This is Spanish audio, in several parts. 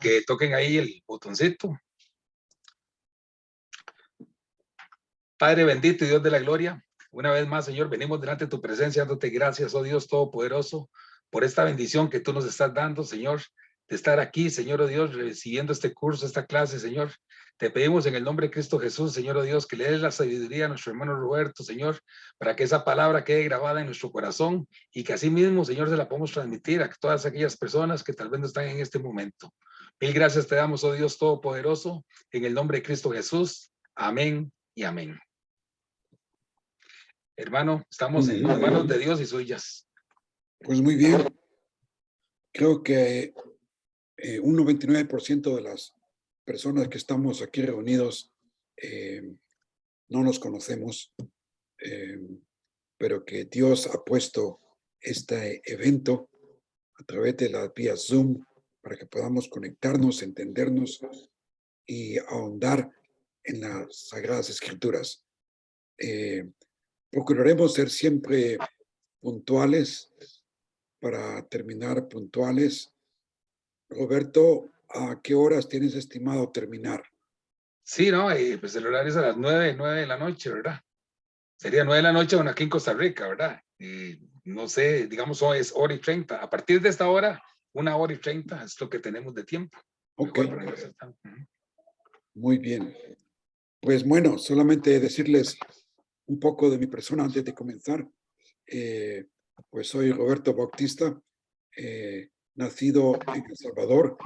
Que toquen ahí el botoncito. Padre bendito y Dios de la gloria, una vez más, Señor, venimos delante de tu presencia dándote gracias, oh Dios Todopoderoso, por esta bendición que tú nos estás dando, Señor, de estar aquí, Señor, oh Dios, recibiendo este curso, esta clase, Señor. Te pedimos en el nombre de Cristo Jesús, Señor, oh Dios, que le des la sabiduría a nuestro hermano Roberto, Señor, para que esa palabra quede grabada en nuestro corazón y que así mismo, Señor, se la podamos transmitir a todas aquellas personas que tal vez no están en este momento. Mil gracias te damos, oh Dios Todopoderoso, en el nombre de Cristo Jesús. Amén y amén. Hermano, estamos en las manos de Dios y suyas. Pues muy bien. Creo que un 99% de las personas que estamos aquí reunidos no nos conocemos, pero que Dios ha puesto este evento a través de la vía Zoom para que podamos conectarnos, entendernos y ahondar en las Sagradas Escrituras. Procuraremos ser siempre puntuales para terminar puntuales. Roberto, ¿a qué horas tienes estimado terminar? Sí, no, pues el horario es a las 9 de la noche, ¿verdad? Sería 9 de la noche, bueno, aquí en Costa Rica, ¿verdad? No sé, digamos, es hora y 30. A partir de esta hora, 1 hora y 30 es lo que tenemos de tiempo. Ok, muy bien. Pues bueno, solamente decirles un poco de mi persona antes de comenzar. Pues soy Roberto Bautista, nacido en El Salvador,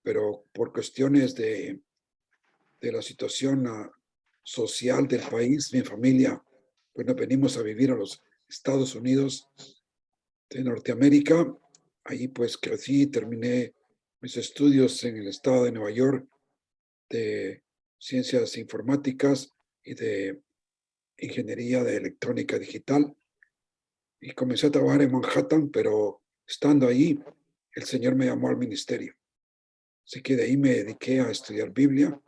pero por cuestiones de la situación social del país, mi familia, pues nos venimos a vivir a los Estados Unidos de Norteamérica. Allí pues crecí y terminé mis estudios en el estado de Nueva York de ciencias informáticas y de ingeniería de electrónica digital. Y comencé a trabajar en Manhattan, pero estando ahí, el Señor me llamó al ministerio. Así que de ahí me dediqué a estudiar Biblia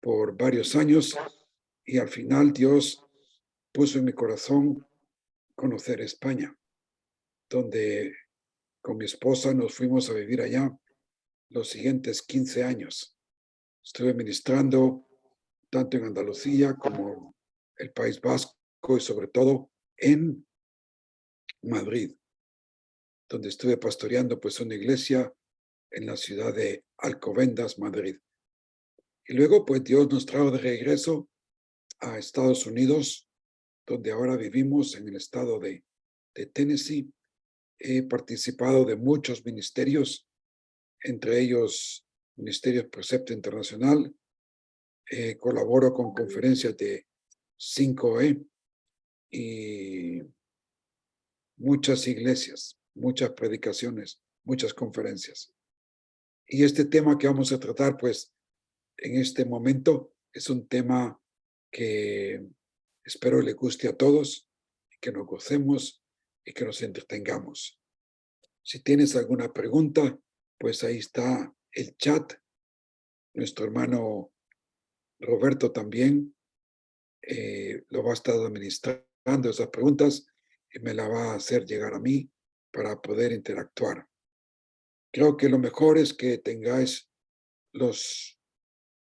por varios años y al final Dios puso en mi corazón conocer España, donde con mi esposa nos fuimos a vivir allá los siguientes 15 años. Estuve ministrando tanto en Andalucía como el País Vasco y sobre todo en Madrid, donde estuve pastoreando pues una iglesia en la ciudad de Alcobendas, Madrid. Y luego pues Dios nos trajo de regreso a Estados Unidos, donde ahora vivimos en el estado de Tennessee. He participado de muchos ministerios, entre ellos Ministerios Precepto Internacional. Colaboro con conferencias de 5E y muchas iglesias, muchas predicaciones, muchas conferencias. Y este tema que vamos a tratar, pues, en este momento es un tema que espero le guste a todos, que nos gocemos y que nos entretengamos. Si tienes alguna pregunta, pues ahí está el chat. Nuestro hermano Roberto también lo va a estar administrando esas preguntas y me la va a hacer llegar a mí para poder interactuar. Creo que lo mejor es que tengáis los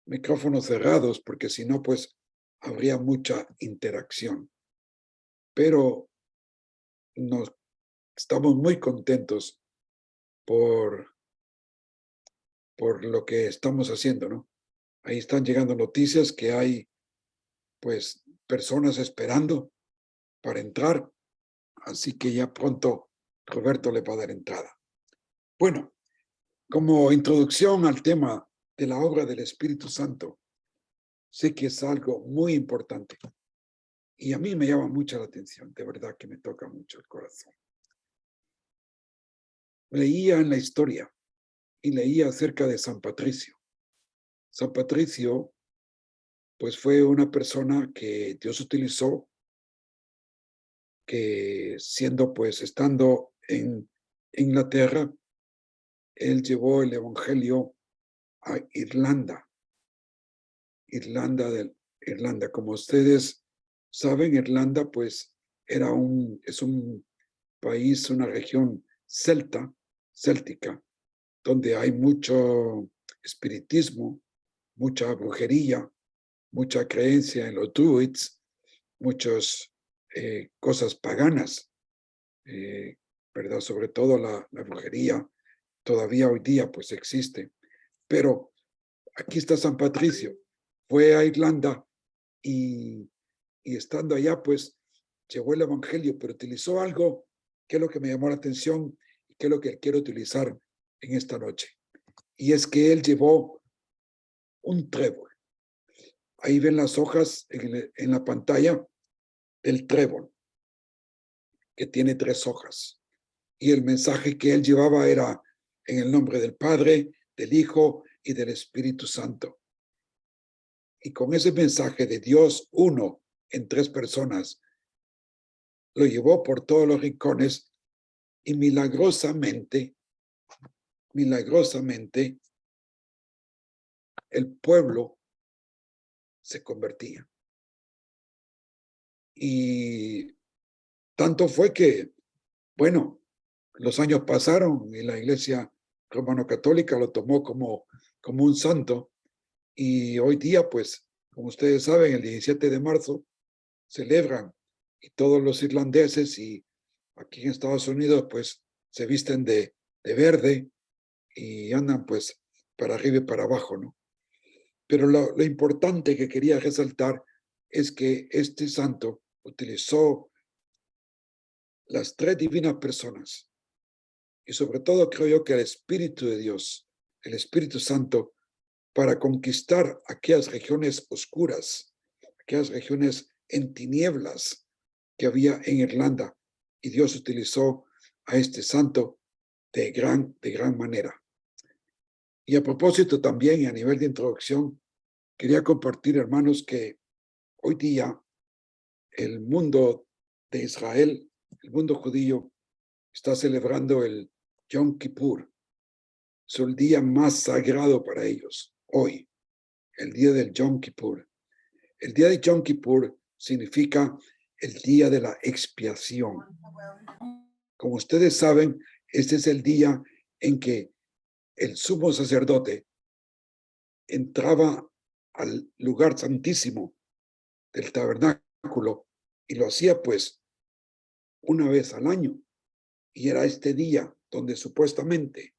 micrófonos cerrados, porque si no, pues habría mucha interacción. Pero nos estamos muy contentos por lo que estamos haciendo, ¿no? Ahí están llegando noticias que hay, pues, personas esperando para entrar, así que ya pronto Roberto le va a dar entrada. Bueno, como introducción al tema de la obra del Espíritu Santo, sé que es algo muy importante y a mí me llama mucho la atención, de verdad que me toca mucho el corazón. Leía en la historia y leía acerca de San Patricio. San Patricio, pues fue una persona que Dios utilizó, que pues estando en Inglaterra, él llevó el evangelio a Irlanda. Irlanda. Como ustedes saben, Irlanda pues es un país, una región céltica, donde hay mucho espiritismo, mucha brujería, mucha creencia en los druids, muchas cosas paganas, ¿verdad? Sobre todo la brujería, todavía hoy día pues existe. Pero aquí está San Patricio, fue a Irlanda y estando allá pues llevó el evangelio, pero utilizó algo que es lo que me llamó la atención y que es lo que quiero utilizar en esta noche. Y es que él llevó un trébol. Ahí ven las hojas en la pantalla del trébol, que tiene 3 hojas. Y el mensaje que él llevaba era en el nombre del Padre, del Hijo y del Espíritu Santo. Y con ese mensaje de Dios uno en 3 personas, lo llevó por todos los rincones y milagrosamente, el pueblo se convertía. Y tanto fue que, bueno, los años pasaron y la Iglesia romano-católica lo tomó como un santo. Y hoy día, pues, como ustedes saben, el 17 de marzo celebran y todos los irlandeses y aquí en Estados Unidos, pues, se visten de verde y andan, pues, para arriba y para abajo, ¿no? Pero lo importante que quería resaltar es que este santo utilizó las 3 divinas personas y sobre todo creo yo que el Espíritu de Dios, el Espíritu Santo, para conquistar aquellas regiones oscuras, aquellas regiones en tinieblas que había en Irlanda. Y Dios utilizó a este santo de gran manera. Y a propósito también, y a nivel de introducción, quería compartir, hermanos, que hoy día el mundo de Israel, el mundo judío, está celebrando el Yom Kippur. Es el día más sagrado para ellos, hoy, el día del Yom Kippur. El día de Yom Kippur significa el día de la expiación. Como ustedes saben, este es el día en que el sumo sacerdote entraba al lugar santísimo del tabernáculo y lo hacía pues una vez al año. Y era este día donde supuestamente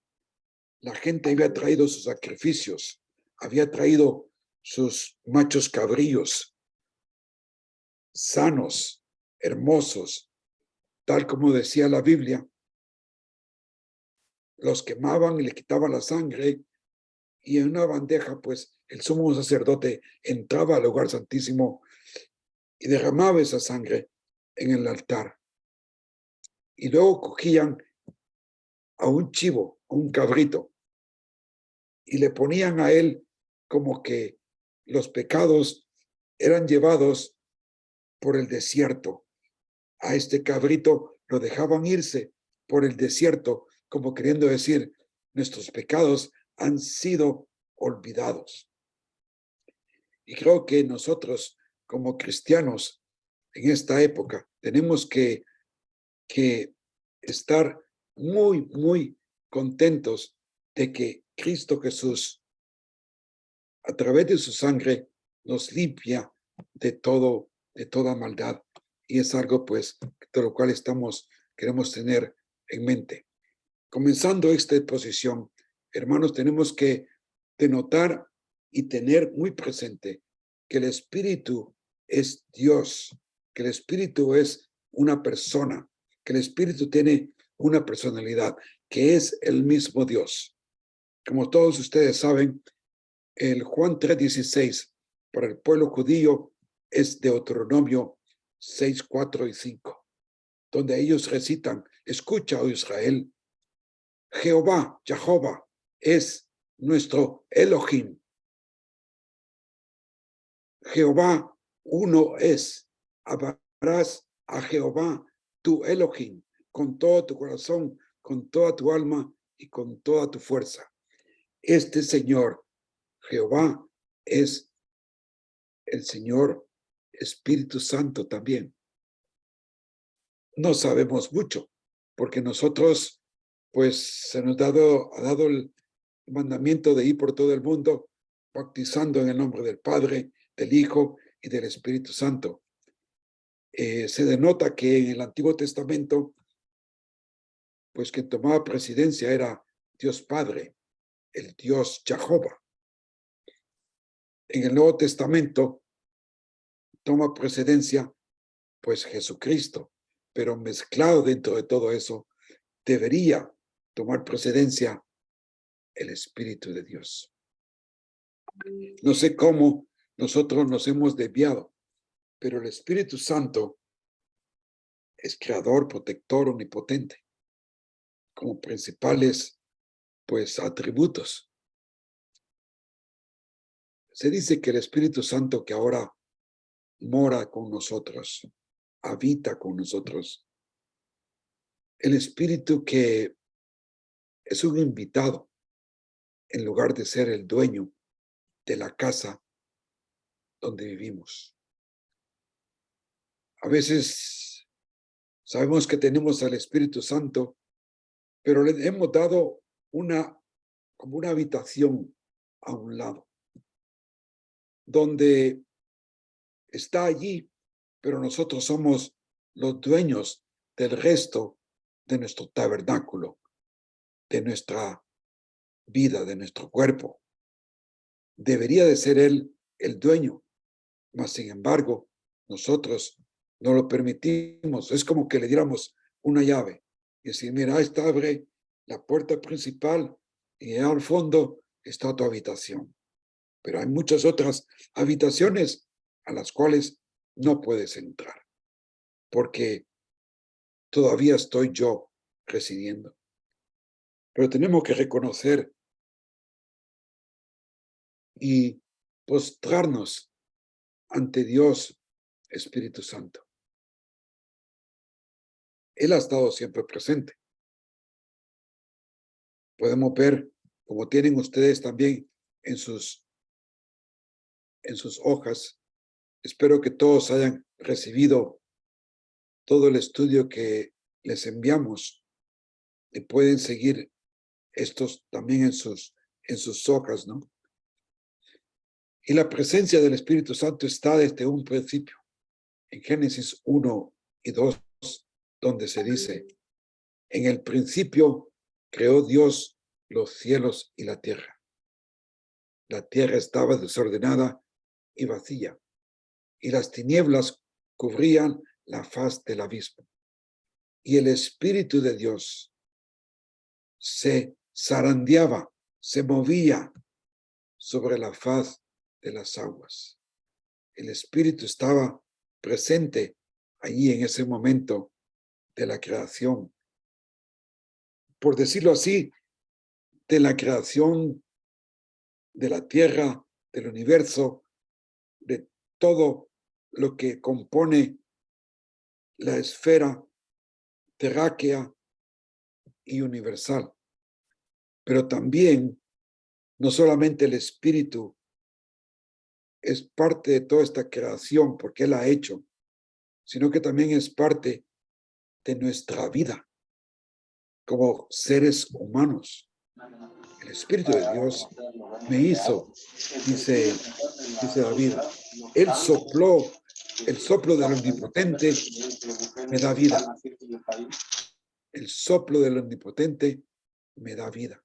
la gente había traído sus sacrificios, había traído sus machos cabríos, sanos, hermosos, tal como decía la Biblia. Los quemaban y le quitaban la sangre y en una bandeja, pues el sumo sacerdote entraba al lugar santísimo y derramaba esa sangre en el altar. Y luego cogían a un chivo, a un cabrito, y le ponían a él como que los pecados eran llevados por el desierto. A este cabrito lo dejaban irse por el desierto, como queriendo decir, nuestros pecados han sido olvidados. Y creo que nosotros, como cristianos, en esta época, tenemos que estar muy contentos de que Cristo Jesús, a través de su sangre, nos limpia de toda maldad. Y es algo, pues, de lo cual queremos tener en mente. Comenzando esta exposición, hermanos, tenemos que denotar y tener muy presente que el Espíritu es Dios, que el Espíritu es una persona, que el Espíritu tiene una personalidad, que es el mismo Dios. Como todos ustedes saben, el Juan 3:16 para el pueblo judío es Deuteronomio 6, 4 y 5, donde ellos recitan, escucha, oh Israel, Jehová es nuestro Elohim. Jehová uno es. Amarás a Jehová tu Elohim con todo tu corazón, con toda tu alma y con toda tu fuerza. Este Señor, Jehová, es el Señor Espíritu Santo también. No sabemos mucho, porque nosotros pues se nos ha dado el mandamiento de ir por todo el mundo, bautizando en el nombre del Padre, del Hijo y del Espíritu Santo. Se denota que en el Antiguo Testamento, pues quien tomaba presidencia era Dios Padre, el Dios Jehová. En el Nuevo Testamento toma presidencia, pues Jesucristo, pero mezclado dentro de todo eso, debería tomar presidencia el Espíritu de Dios. No sé cómo nosotros nos hemos desviado, pero el Espíritu Santo es creador, protector, omnipotente, como principales, pues, atributos. Se dice que el Espíritu Santo que ahora mora con nosotros, habita con nosotros, el Espíritu que es un invitado en lugar de ser el dueño de la casa donde vivimos. A veces sabemos que tenemos al Espíritu Santo, pero le hemos dado como una habitación a un lado, donde está allí, pero nosotros somos los dueños del resto de nuestro tabernáculo, de nuestra vida, de nuestro cuerpo. Debería de ser Él el dueño, mas sin embargo, nosotros no lo permitimos. Es como que le diéramos una llave y decir, mira, esta abre la puerta principal y al fondo está tu habitación. Pero hay muchas otras habitaciones a las cuales no puedes entrar, porque todavía estoy yo residiendo. Pero tenemos que reconocer y postrarnos ante Dios Espíritu Santo. Él ha estado siempre presente. Podemos ver, como tienen ustedes también en sus hojas, espero que todos hayan recibido todo el estudio que les enviamos y pueden seguir estos también en sus hojas, ¿no? Y la presencia del Espíritu Santo está desde un principio. En Génesis 1 y 2, donde se dice, en el principio creó Dios los cielos y la tierra. La tierra estaba desordenada y vacía, y las tinieblas cubrían la faz del abismo. Y el Espíritu de Dios se zarandeaba, se movía sobre la faz de las aguas. El Espíritu estaba presente allí en ese momento de la creación. Por decirlo así, de la creación de la tierra, del universo, de todo lo que compone la esfera terráquea y universal. Pero también, no solamente el Espíritu es parte de toda esta creación, porque Él ha hecho, sino que también es parte de nuestra vida como seres humanos. El Espíritu de Dios me hizo, dice David, Él sopló, el soplo del Omnipotente me da vida. El soplo del Omnipotente me da vida.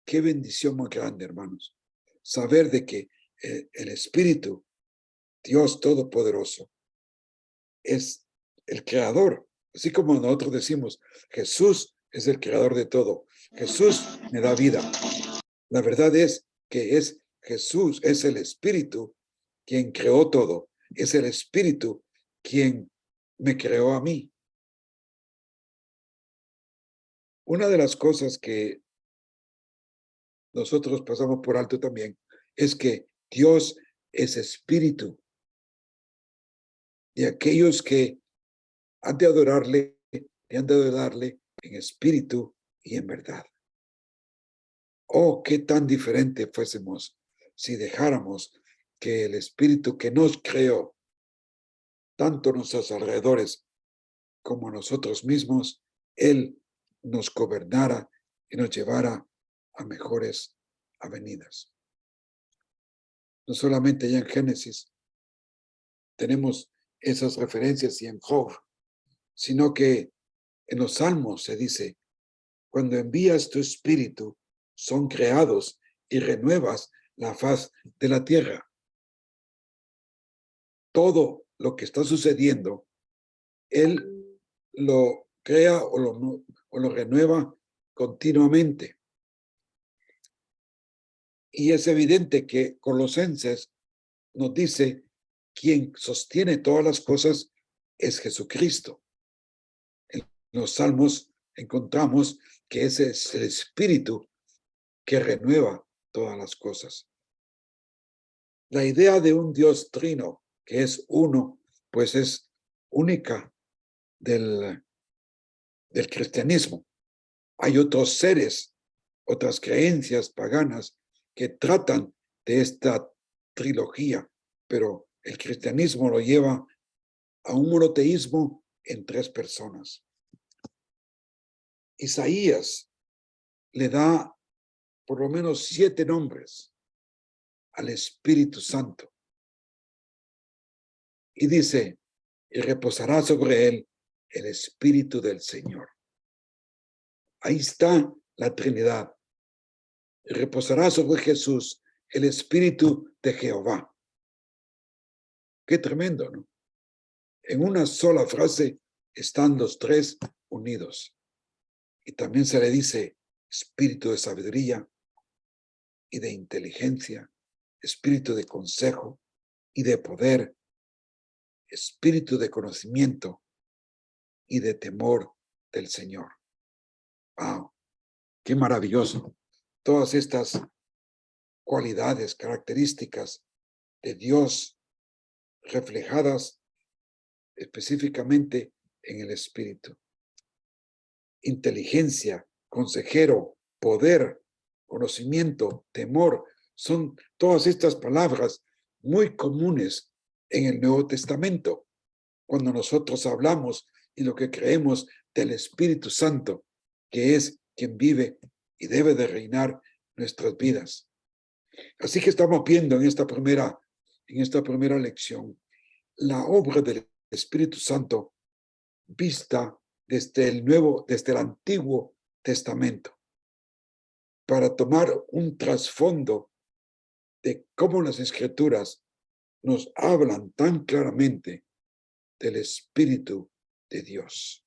Qué bendición más grande, hermanos. Saber de que el Espíritu, Dios Todopoderoso, es el creador. Así como nosotros decimos, Jesús es el creador de todo. Jesús me da vida. La verdad es que es Jesús, es el Espíritu quien creó todo. Es el Espíritu quien me creó a mí. Una de las cosas que nosotros pasamos por alto también es que Dios es Espíritu. Y aquellos que han de adorarle, han de adorarle en espíritu y en verdad. Oh, qué tan diferente fuésemos si dejáramos que el Espíritu que nos creó, tanto nuestros alrededores como nosotros mismos, Él nos gobernara y nos llevara a mejores avenidas. No solamente ya en Génesis tenemos esas referencias y en Job, sino que en los Salmos se dice, cuando envías tu espíritu, son creados y renuevas la faz de la tierra. Todo lo que está sucediendo, Él lo crea o lo renueva continuamente. Y es evidente que Colosenses nos dice, quien sostiene todas las cosas es Jesucristo. En los Salmos encontramos que ese es el Espíritu que renueva todas las cosas. La idea de un Dios trino, que es uno, pues es única del cristianismo. Hay otros seres, otras creencias paganas que tratan de esta trilogía, pero el cristianismo lo lleva a un monoteísmo en 3 personas. Isaías le da por lo menos 7 nombres al Espíritu Santo y dice, y reposará sobre él el Espíritu del Señor. Ahí está la Trinidad. Y reposará sobre Jesús el Espíritu de Jehová. Qué tremendo, ¿no? En una sola frase están los 3 unidos. Y también se le dice espíritu de sabiduría y de inteligencia, espíritu de consejo y de poder, espíritu de conocimiento y de temor del Señor. ¡Wow! ¡Qué maravilloso! Todas estas cualidades, características de Dios reflejadas específicamente en el Espíritu. Inteligencia, consejero, poder, conocimiento, temor, son todas estas palabras muy comunes en el Nuevo Testamento. Cuando nosotros hablamos y lo que creemos del Espíritu Santo, que es quien vive y debe de reinar nuestras vidas. Así que estamos viendo en esta primera lección la obra del Espíritu Santo vista desde el Antiguo Testamento, para tomar un trasfondo de cómo las Escrituras nos hablan tan claramente del Espíritu de Dios.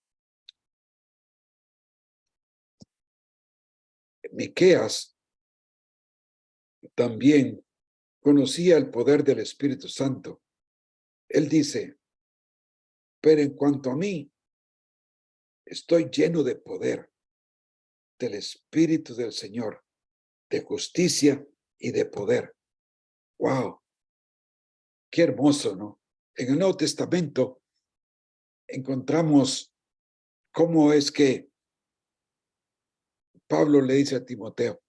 Miqueas también conocía el poder del Espíritu Santo. Él dice, pero en cuanto a mí, estoy lleno de poder del Espíritu del Señor, de justicia y de poder. ¡Wow! ¡Qué hermoso!, ¿no? En el Nuevo Testamento encontramos cómo es que Pablo le dice a Timoteo,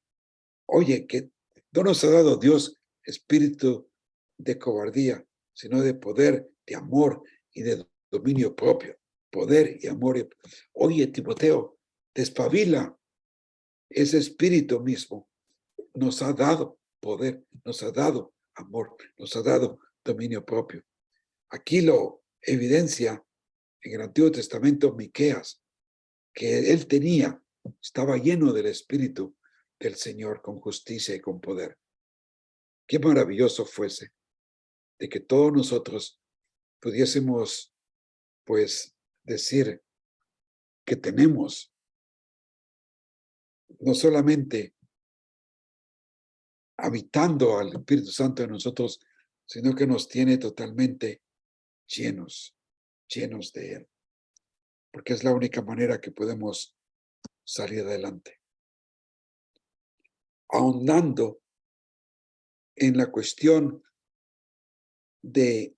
oye, que no nos ha dado Dios espíritu de cobardía, sino de poder, de amor y de dominio propio. Poder y amor. Oye, Timoteo, despabila. Ese espíritu mismo nos ha dado poder, nos ha dado amor, nos ha dado dominio propio. Aquí lo evidencia en el Antiguo Testamento Miqueas, que él estaba lleno del Espíritu del Señor con justicia y con poder. Qué maravilloso fuese de que todos nosotros pudiésemos, pues, decir que tenemos no solamente habitando al Espíritu Santo en nosotros, sino que nos tiene totalmente llenos de Él, porque es la única manera que podemos salir adelante. Ahondando en la cuestión de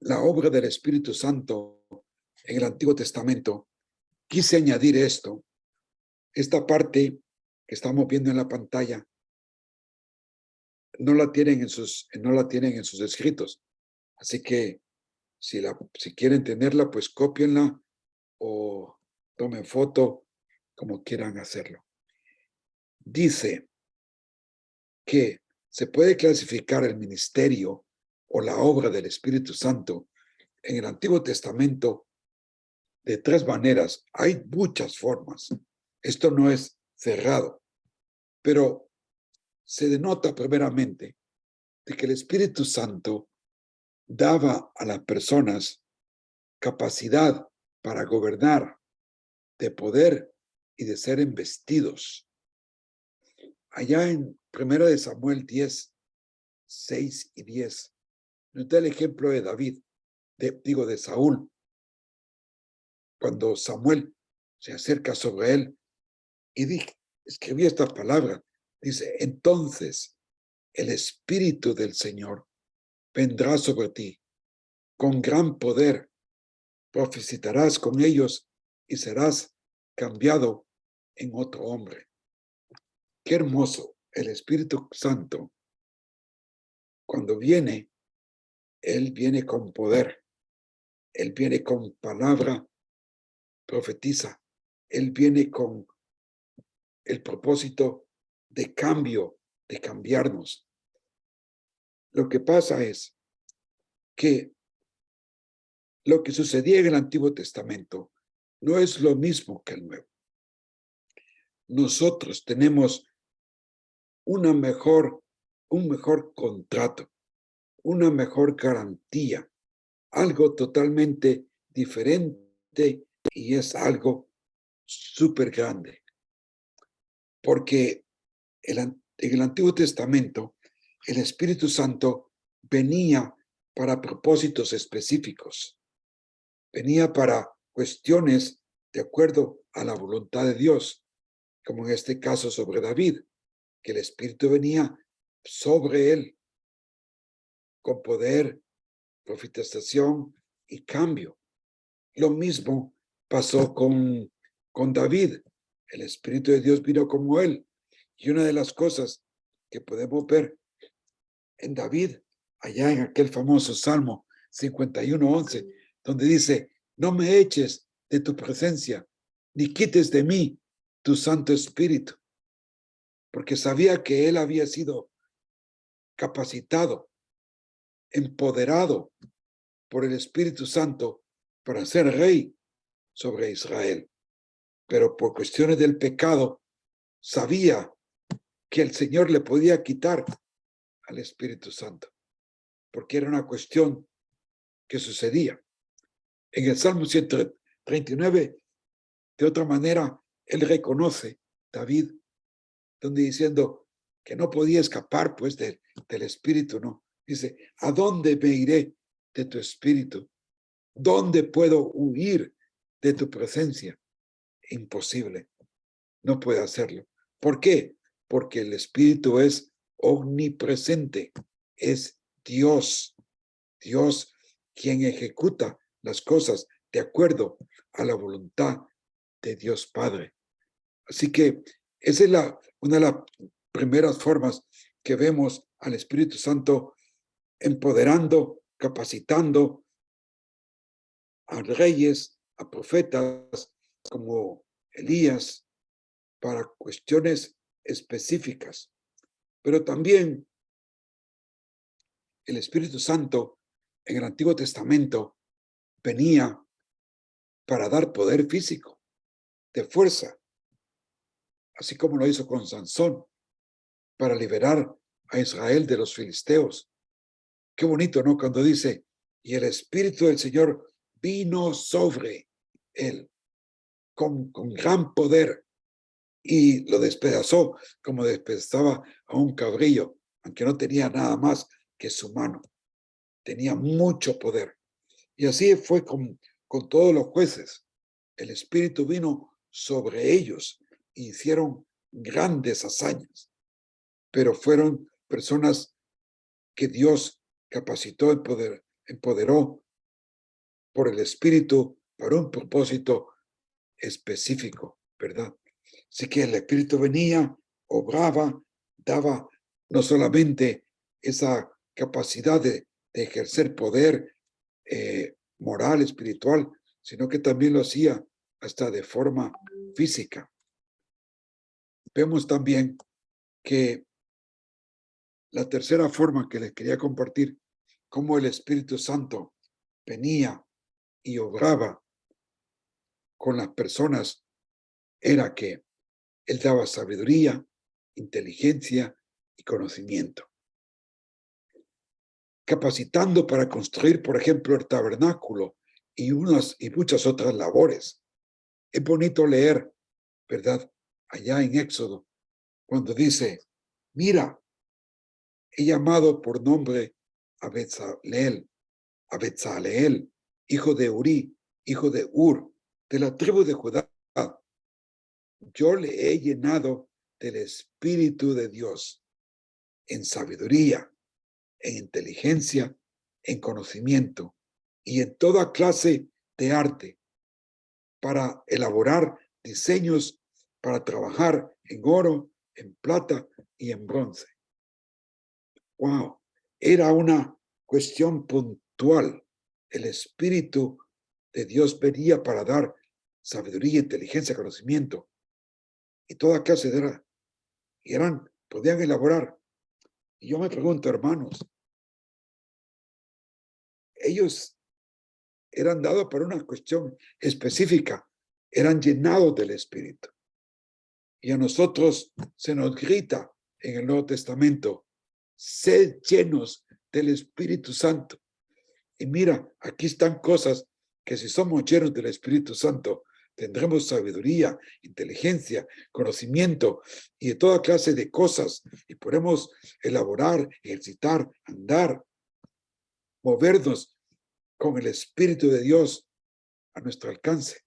la obra del Espíritu Santo en el Antiguo Testamento, quise añadir esta parte que estamos viendo en la pantalla, no la tienen en sus escritos, así que si quieren tenerla, pues cópienla o tomen foto como quieran hacerlo. Dice que se puede clasificar el ministerio o la obra del Espíritu Santo en el Antiguo Testamento de tres maneras. Hay muchas formas. Esto no es cerrado, pero se denota primeramente de que el Espíritu Santo daba a las personas capacidad para gobernar, de poder y de ser embestidos. Allá en 1 de Samuel 10, 6 y 10, nos da el ejemplo de David, de Saúl, cuando Samuel se acerca sobre él y escribí esta palabra, dice, entonces el Espíritu del Señor vendrá sobre ti con gran poder, profetizarás con ellos y serás cambiado en otro hombre. Qué hermoso, el Espíritu Santo, cuando viene, Él viene con poder, Él viene con palabra, profetiza, Él viene con el propósito de cambio, de cambiarnos. Lo que pasa es que lo que sucedía en el Antiguo Testamento no es lo mismo que el Nuevo. Nosotros tenemos un mejor contrato, una mejor garantía, algo totalmente diferente y es algo súper grande. Porque en el Antiguo Testamento el Espíritu Santo venía para propósitos específicos, venía para cuestiones de acuerdo a la voluntad de Dios, como en este caso sobre David, que el Espíritu venía sobre él con poder, profetización y cambio. Lo mismo pasó con David. El Espíritu de Dios vino como él. Y una de las cosas que podemos ver en David, allá en aquel famoso Salmo 51:11, donde dice, no me eches de tu presencia, ni quites de mí tu Santo Espíritu, porque sabía que él había sido capacitado, empoderado por el Espíritu Santo para ser rey sobre Israel. Pero por cuestiones del pecado, sabía que el Señor le podía quitar al Espíritu Santo, porque era una cuestión que sucedía. En el Salmo 139, de otra manera, él reconoce, David, donde diciendo que no podía escapar pues del Espíritu, ¿no? Dice, ¿a dónde me iré de tu Espíritu? ¿Dónde puedo huir de tu presencia? Imposible, no puede hacerlo. ¿Por qué? Porque el Espíritu es omnipresente, es Dios, Dios quien ejecuta las cosas de acuerdo a la voluntad de Dios Padre. Así que esa es una de las primeras formas que vemos al Espíritu Santo empoderando, capacitando a reyes, a profetas como Elías para cuestiones específicas. Pero también el Espíritu Santo en el Antiguo Testamento venía para dar poder físico, de fuerza, así como lo hizo con Sansón, para liberar a Israel de los filisteos. Qué bonito, ¿no? Cuando dice, y el Espíritu del Señor vino sobre él con gran poder y lo despedazó como despedazaba a un cabrillo, aunque no tenía nada más que su mano. Tenía mucho poder. Y así fue con todos los jueces. El Espíritu vino sobre ellos e hicieron grandes hazañas, pero fueron personas que Dios capacitó, empoderó por el Espíritu para un propósito específico, ¿verdad? Así que el Espíritu venía, obraba, daba no solamente esa capacidad de ejercer poder moral, espiritual, sino que también lo hacía hasta de forma física. vemos también que la tercera forma que les quería compartir, cómo el Espíritu Santo venía y obraba con las personas, era que Él daba sabiduría, inteligencia y conocimiento, capacitando para construir, por ejemplo, el tabernáculo y muchas otras labores. Es bonito leer, ¿verdad? Allá en Éxodo, cuando dice, mira, he llamado por nombre a Bezaleel, hijo de Uri, hijo de Ur, de la tribu de Judá. Yo le he llenado del Espíritu de Dios en sabiduría, en inteligencia, en conocimiento y en toda clase de arte para elaborar diseños, para trabajar en oro, en plata y en bronce. ¡Wow! Era una cuestión puntual. El Espíritu de Dios venía para dar sabiduría, inteligencia, conocimiento y toda clase de podían elaborar. Y yo me pregunto, hermanos, ellos eran dados para una cuestión específica, eran llenados del Espíritu. Y a nosotros se nos grita en el Nuevo Testamento, sed llenos del Espíritu Santo. Y mira, aquí están cosas que si somos llenos del Espíritu Santo, tendremos sabiduría, inteligencia, conocimiento y de toda clase de cosas. Y podemos elaborar, ejercitar, andar, movernos con el Espíritu de Dios a nuestro alcance.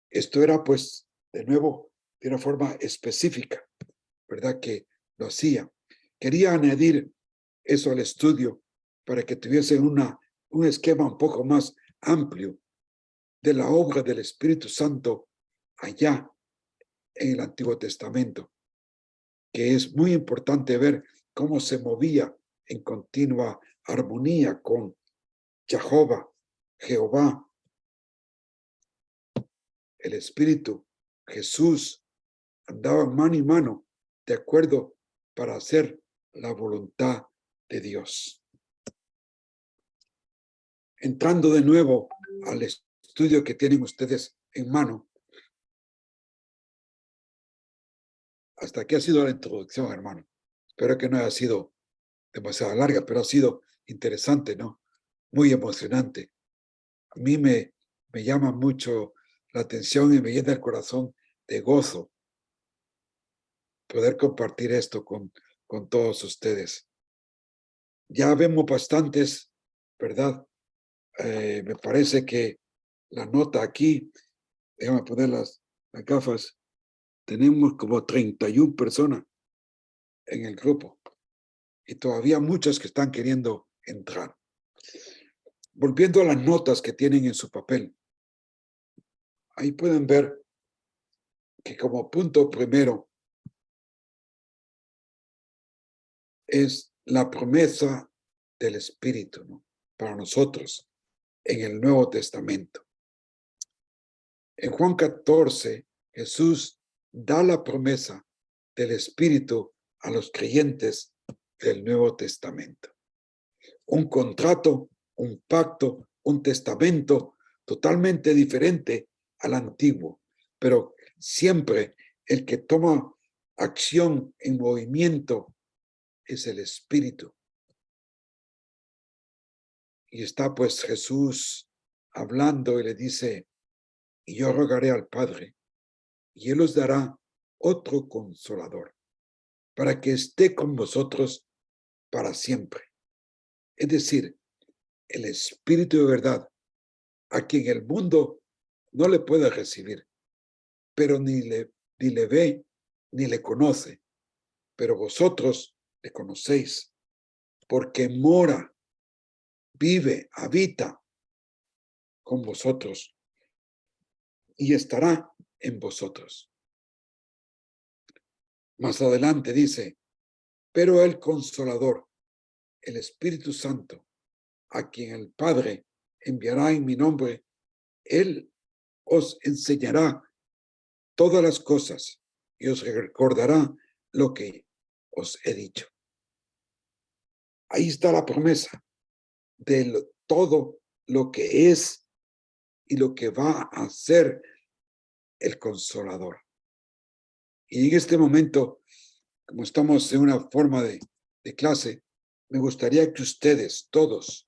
Esto era, pues, de nuevo, de una forma específica, ¿verdad? Que lo hacía. Quería añadir eso al estudio para que tuviesen un esquema un poco más amplio de la obra del Espíritu Santo allá en el Antiguo Testamento, que es muy importante ver cómo se movía en continua armonía con Jehová, el Espíritu, Jesús, andaban mano y mano de acuerdo para hacer la voluntad de Dios. Entrando de nuevo al estudio que tienen ustedes en mano, hasta aquí ha sido la introducción, hermano. Espero que no haya sido demasiado larga, pero ha sido interesante, ¿no? Muy emocionante. A mí me llama mucho la atención y me llena el corazón de gozo poder compartir esto con todos ustedes. Ya vemos bastantes, ¿verdad? Me parece que la nota aquí, déjame poner las gafas, tenemos como 31 personas en el grupo y todavía muchas que están queriendo entrar. Volviendo a las notas que tienen en su papel, ahí pueden ver que como punto primero es la promesa del Espíritu, ¿no? Para nosotros en el Nuevo Testamento. En Juan 14, Jesús da la promesa del Espíritu a los creyentes del Nuevo Testamento. Un contrato, un pacto, un testamento totalmente diferente al antiguo, pero siempre el que toma acción en movimiento es el Espíritu. Y está pues Jesús hablando y le dice, y yo rogaré al Padre, y Él os dará otro consolador, para que esté con vosotros para siempre. Es decir, el Espíritu de verdad, a quien el mundo no le puede recibir, pero ni le ve, ni le conoce, pero vosotros le conocéis, porque mora, vive, habita con vosotros y estará en vosotros. Más adelante dice, pero el Consolador, el Espíritu Santo, a quien el Padre enviará en mi nombre, Él os enseñará todas las cosas y os recordará lo que os he dicho. Ahí está la promesa de todo lo que es y lo que va a hacer el Consolador. Y en este momento, como estamos en una forma de clase, me gustaría que ustedes, todos,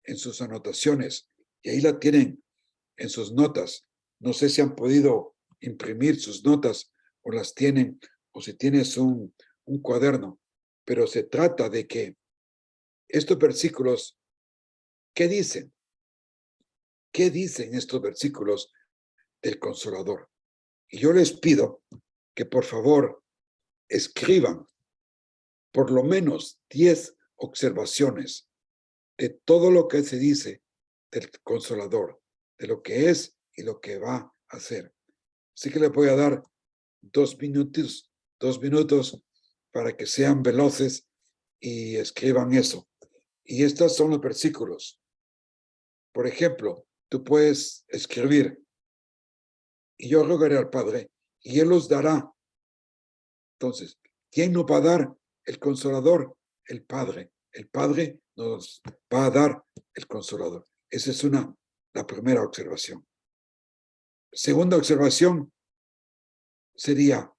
en sus anotaciones, y ahí la tienen en sus notas, no sé si han podido imprimir sus notas o las tienen, o si tienes un cuaderno, pero se trata de que estos versículos, ¿qué dicen? ¿Qué dicen estos versículos del Consolador? Y yo les pido que por favor escriban por lo menos 10 observaciones de todo lo que se dice del Consolador, de lo que es y lo que va a hacer. Así que les voy a dar 2 minutos para que sean veloces y escriban eso. Y estos son los versículos. Por ejemplo, tú puedes escribir, y yo rogaré al Padre, y Él os dará. Entonces, ¿quién nos va a dar el Consolador? El Padre. El Padre nos va a dar el Consolador. Esa es la primera observación. Segunda observación sería,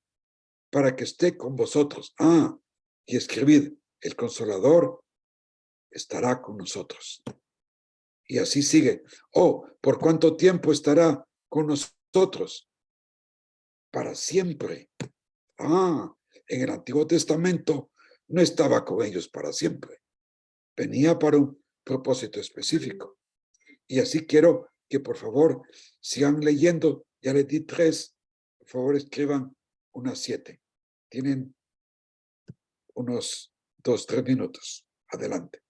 para que esté con vosotros. Y escribid, el Consolador estará con nosotros. Y así sigue. ¿Por cuánto tiempo estará con nosotros? Para siempre. En el Antiguo Testamento no estaba con ellos para siempre. Venía para un propósito específico. Y así quiero que por favor sigan leyendo. Ya les di 3. Por favor escriban unas 7. Tienen unos 2-3 minutos. Adelante.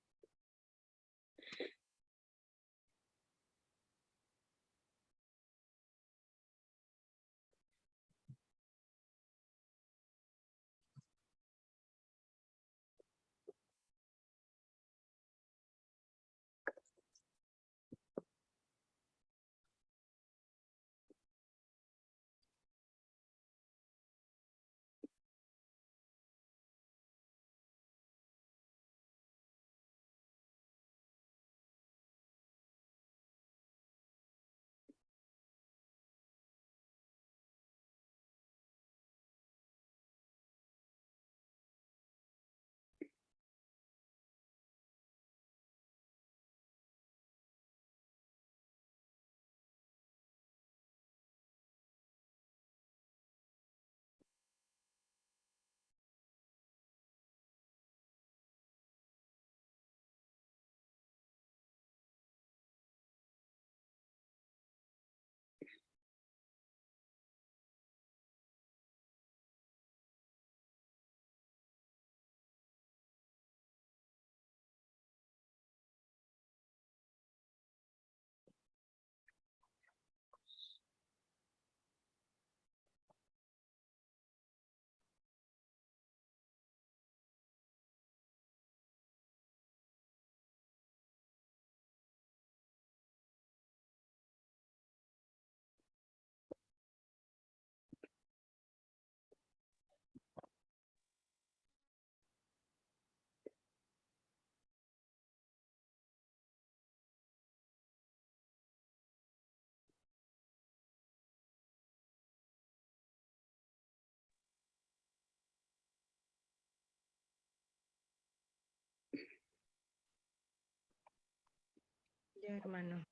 Ya, hermano.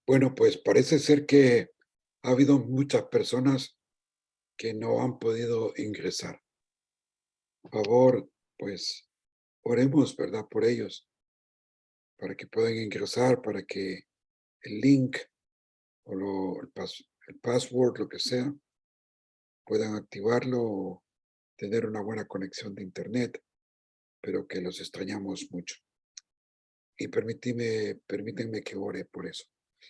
Bueno, pues parece ser que ha habido muchas personas que no han podido ingresar. Por favor, pues oremos, ¿verdad? Por ellos, para que puedan ingresar, para que el link o el password, lo que sea, puedan activarlo o tener una buena conexión de internet, pero que los extrañamos mucho. Y permítanme que ore por eso.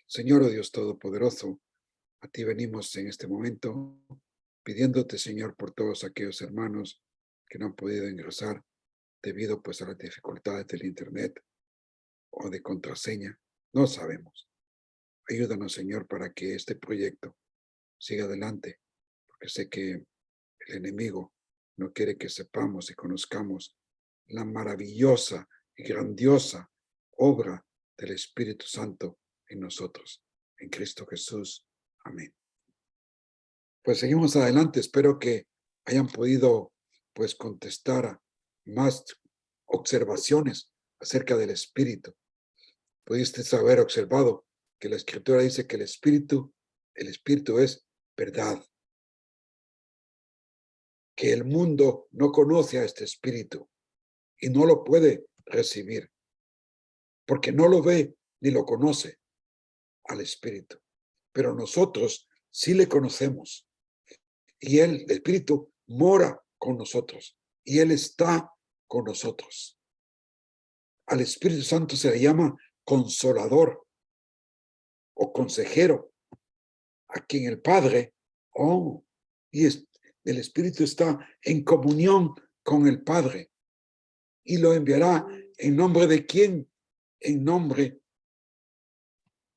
Señor, oh Dios Todopoderoso, a ti venimos en este momento pidiéndote, Señor, por todos aquellos hermanos que no han podido ingresar debido pues a las dificultades del internet o de contraseña. No sabemos. Ayúdanos, Señor, para que este proyecto siga adelante, porque sé que El enemigo no quiere que sepamos y conozcamos la maravillosa y grandiosa obra del Espíritu Santo en nosotros, en Cristo Jesús. Amén. Pues seguimos adelante. Espero que hayan podido pues contestar a más observaciones acerca del Espíritu. Pudiste haber observado que la Escritura dice que el Espíritu es verdad. Que el mundo no conoce a este Espíritu y no lo puede recibir, porque no lo ve ni lo conoce al Espíritu. Pero nosotros sí le conocemos y el Espíritu mora con nosotros y Él está con nosotros. Al Espíritu Santo se le llama consolador o consejero, a quien el Padre, el Espíritu está en comunión con el Padre y lo enviará en nombre de ¿quién? En nombre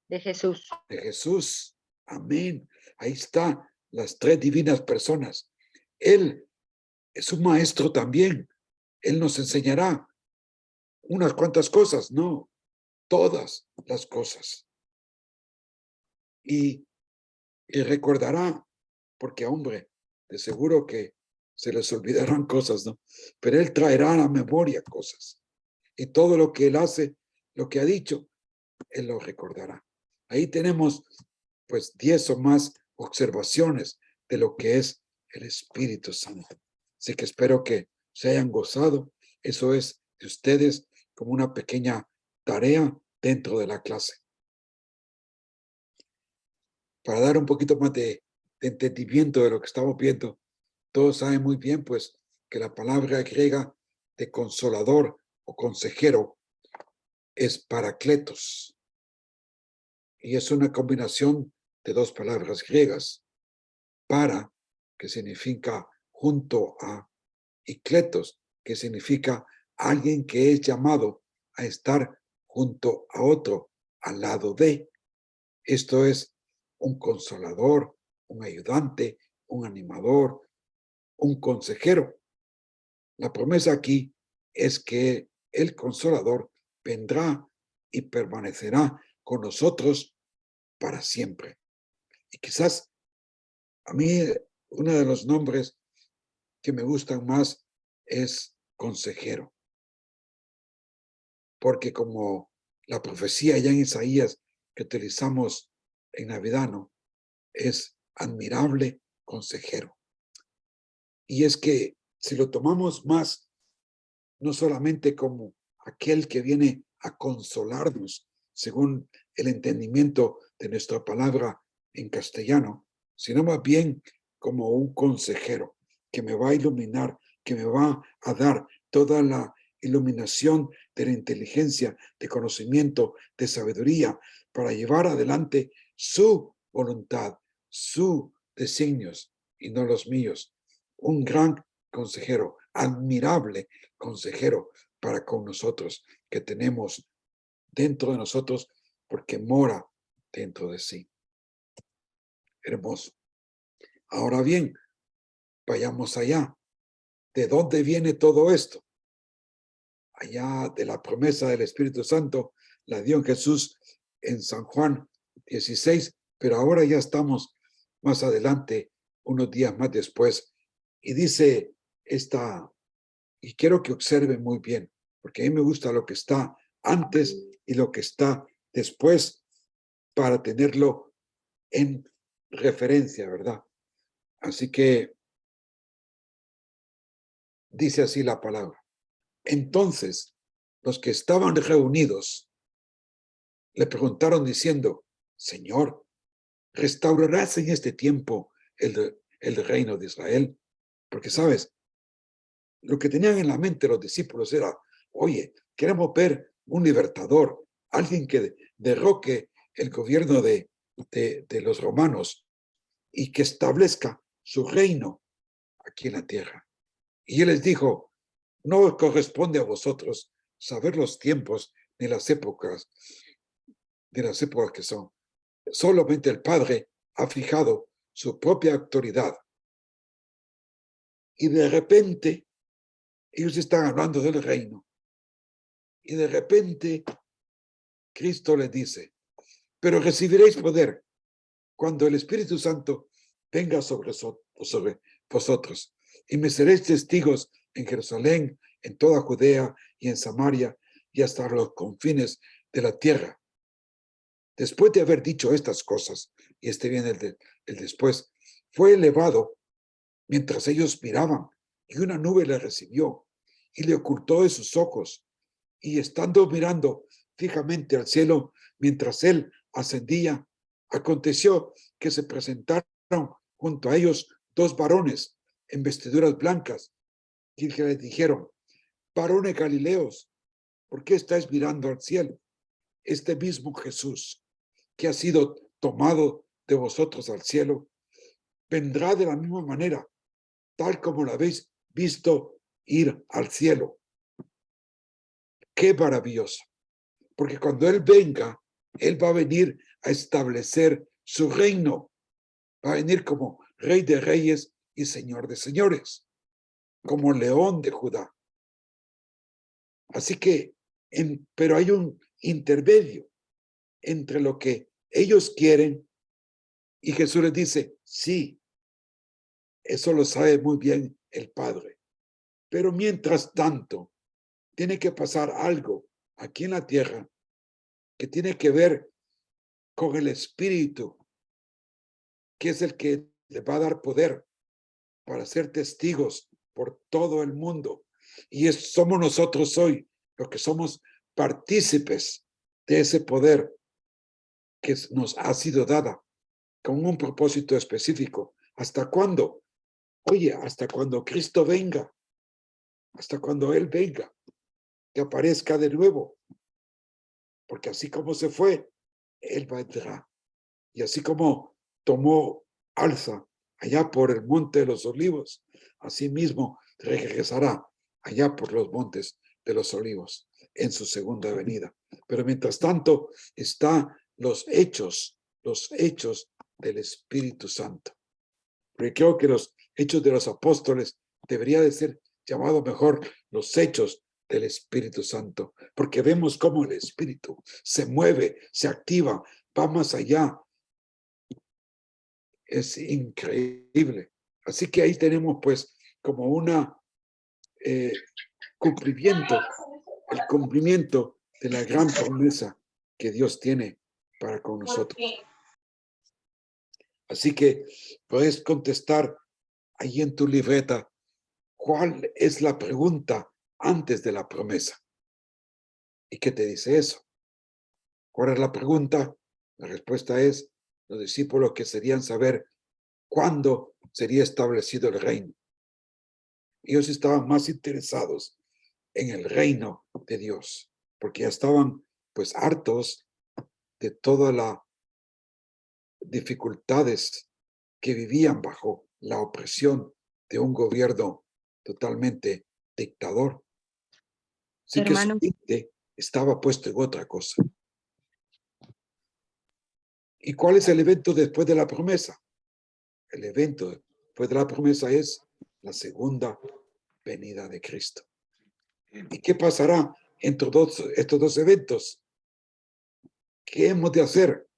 de Jesús. de Jesús. Amén. Ahí están las tres divinas personas. Él es un maestro también. Él nos enseñará unas cuantas cosas, no, todas las cosas. Y recordará, porque hombre, de seguro que se les olvidarán cosas, ¿no? Pero Él traerá a la memoria cosas. Y todo lo que Él hace, lo que ha dicho, Él lo recordará. Ahí tenemos pues 10 o más observaciones de lo que es el Espíritu Santo. Así que espero que se hayan gozado. Eso es de ustedes como una pequeña tarea dentro de la clase. Para dar un poquito más de entendimiento de lo que estamos viendo, todos saben muy bien pues que la palabra griega de consolador o consejero es paracletos. Y es una combinación de dos palabras griegas. Para, que significa junto a, y kletos, que significa alguien que es llamado a estar junto a otro, al lado de. Esto es un consolador, un ayudante, un animador, un consejero. La promesa aquí es que el consolador vendrá y permanecerá con nosotros para siempre. Y quizás a mí uno de los nombres que me gustan más es consejero. Porque como la profecía ya en Isaías que utilizamos en Navidad, ¿no? Es admirable consejero. Y es que si lo tomamos más, no solamente como aquel que viene a consolarnos, según el entendimiento de nuestra palabra en castellano, sino más bien como un consejero que me va a iluminar, que me va a dar toda la iluminación de la inteligencia, de conocimiento, de sabiduría, para llevar adelante su voluntad, sus designios y no los míos. Un gran consejero, admirable consejero para con nosotros, que tenemos dentro de nosotros porque mora dentro de sí. Hermoso. Ahora bien, vayamos allá. ¿De dónde viene todo esto? Allá de la promesa del Espíritu Santo, la dio Jesús en San Juan 16, pero ahora ya estamos más adelante, unos días más después, y dice esta, y quiero que observen muy bien, porque a mí me gusta lo que está antes y lo que está después para tenerlo en referencia, ¿verdad? Así que dice así la palabra. Entonces, los que estaban reunidos le preguntaron diciendo, Señor, ¿restaurarás en este tiempo el reino de Israel? Porque, ¿sabes? Lo que tenían en la mente los discípulos era, oye, queremos ver un libertador, alguien que derroque el gobierno de los romanos y que establezca su reino aquí en la tierra. Y él les dijo, no corresponde a vosotros saber los tiempos ni las épocas que son. Solamente el Padre ha fijado su propia autoridad. Y de repente, ellos están hablando del reino. Y de repente, Cristo les dice, pero recibiréis poder cuando el Espíritu Santo venga sobre vosotros. Y me seréis testigos en Jerusalén, en toda Judea y en Samaria y hasta los confines de la tierra. Después de haber dicho estas cosas, y este viene el después, fue elevado mientras ellos miraban, y una nube le recibió y le ocultó de sus ojos. Y estando mirando fijamente al cielo, mientras él ascendía, aconteció que se presentaron junto a ellos dos varones en vestiduras blancas, y que les dijeron, varones Galileos, ¿por qué estáis mirando al cielo? Este mismo Jesús, que ha sido tomado de vosotros al cielo, vendrá de la misma manera, tal como lo habéis visto ir al cielo. Qué maravilloso, porque cuando Él venga, Él va a venir a establecer su reino, va a venir como Rey de Reyes y Señor de Señores, como León de Judá. Así que, pero hay un intermedio entre lo que ellos quieren y Jesús les dice, sí, eso lo sabe muy bien el Padre. Pero mientras tanto, tiene que pasar algo aquí en la tierra que tiene que ver con el Espíritu, que es el que le va a dar poder para ser testigos por todo el mundo. Y somos nosotros hoy los que somos partícipes de ese poder que nos ha sido dada con un propósito específico. ¿Hasta cuándo? Oye, hasta cuando Cristo venga, hasta cuando Él venga, que aparezca de nuevo. Porque así como se fue, Él va a entrar. Y así como tomó alza allá por el monte de los olivos, así mismo regresará allá por los montes de los olivos en su segunda venida. Pero mientras tanto están los hechos del Espíritu Santo. Porque creo que los hechos de los apóstoles debería de ser llamado mejor los hechos del Espíritu Santo, porque vemos cómo el Espíritu se mueve, se activa, va más allá. Es increíble. Así que ahí tenemos pues como una cumplimiento, el cumplimiento de la gran promesa que Dios tiene para con nosotros. Así que puedes contestar ahí en tu libreta, ¿cuál es la pregunta antes de la promesa? ¿Y qué te dice eso? ¿Cuál es la pregunta? La respuesta es, los discípulos querían saber cuándo sería establecido el reino. Ellos estaban más interesados en el reino de Dios, porque ya estaban pues hartos de todas las dificultades que vivían bajo la opresión de un gobierno totalmente dictador. Así que su mente estaba puesto en otra cosa. ¿Y cuál es el evento después de la promesa? El evento después de la promesa es la segunda venida de Cristo. ¿Y qué pasará entre estos dos eventos? ¿Qué hemos de hacer?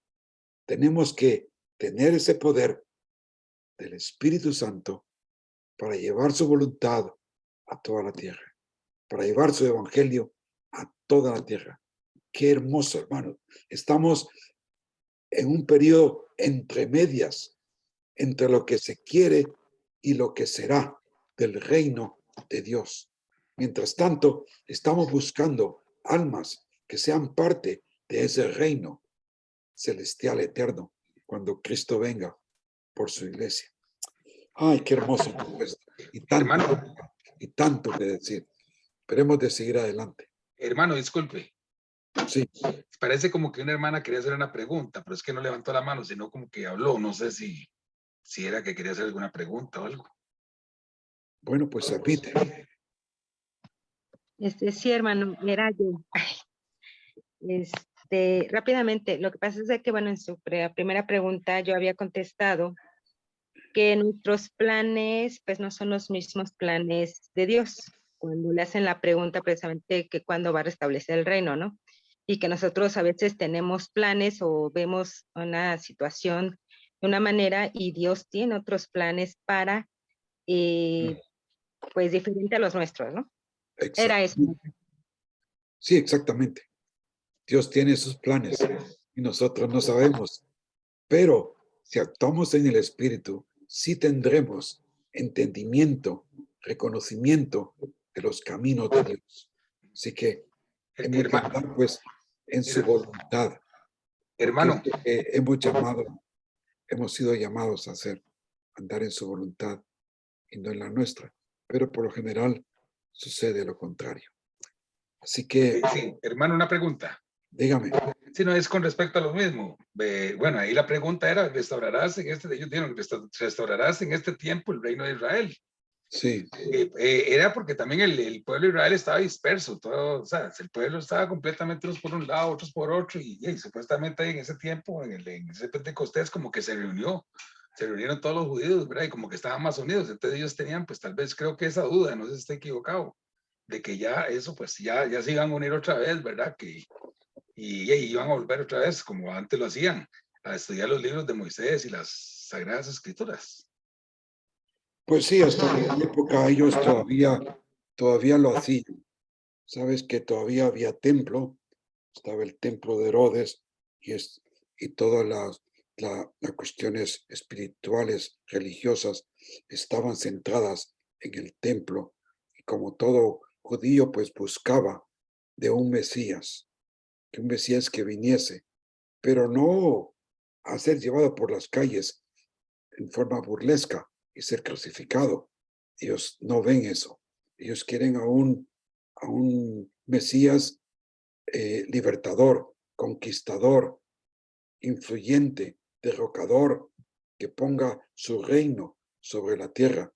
Tenemos que tener ese poder del Espíritu Santo para llevar su voluntad a toda la tierra, para llevar su evangelio a toda la tierra. Qué hermoso, hermano. Estamos en un periodo entre medias, entre lo que se quiere y lo que será del reino de Dios. Mientras tanto, estamos buscando almas que sean parte de ese reino celestial eterno cuando Cristo venga por su iglesia. Ay, qué hermoso todo esto. Hermano, Y tanto que decir. Esperemos de seguir adelante. hermano, disculpe. Sí. Parece como que una hermana quería hacer una pregunta, pero es que no levantó la mano, sino como que habló. No sé si era que quería hacer alguna pregunta o algo. Bueno, pues repite. Sí, hermano, era yo. Rápidamente, lo que pasa es que, bueno, en su primera pregunta yo había contestado que nuestros planes pues no son los mismos planes de Dios. Cuando le hacen la pregunta precisamente que cuándo va a restablecer el reino, ¿no? Y que nosotros a veces tenemos planes o vemos una situación de una manera y Dios tiene otros planes para, pues diferente a los nuestros, ¿no? Era eso. Exacto. Sí, exactamente. Dios tiene sus planes y nosotros no sabemos. Pero si actuamos en el Espíritu, sí tendremos entendimiento, reconocimiento de los caminos de Dios. Así que hemos de Hermano, andar pues en su voluntad, porque es hermano, lo que hemos sido llamados a hacer, andar en su voluntad y no en la nuestra. Pero por lo general sucede lo contrario. Así que, sí, hermano, una pregunta. dígame. Si no es con respecto a lo mismo. Bueno, ahí la pregunta era, ¿restaurarás en este, ellos dijeron, restaurarás en este tiempo el reino de Israel? Sí, Era porque también el pueblo de Israel estaba disperso, todo, o sea, el pueblo estaba completamente unos por un lado, otros por otro, y supuestamente en ese tiempo, en ese Pentecostés, como que se reunieron todos los judíos, ¿verdad? Y como que estaban más unidos, entonces ellos tenían, pues tal vez creo que esa duda, no sé si estoy equivocado, de que ya eso, pues ya se iban a unir otra vez, ¿verdad? Y iban a volver otra vez, como antes lo hacían, a estudiar los libros de Moisés y las Sagradas Escrituras. pues sí, hasta mi época ellos todavía lo hacían. Sabes que todavía había templo, estaba el templo de Herodes y todas las cuestiones espirituales, religiosas, estaban centradas en el templo. Y como todo judío, pues buscaba de un Mesías, que viniese, pero no a ser llevado por las calles en forma burlesca y ser crucificado. Ellos no ven eso. Ellos quieren a un Mesías libertador, conquistador, influyente, derrocador, que ponga su reino sobre la tierra.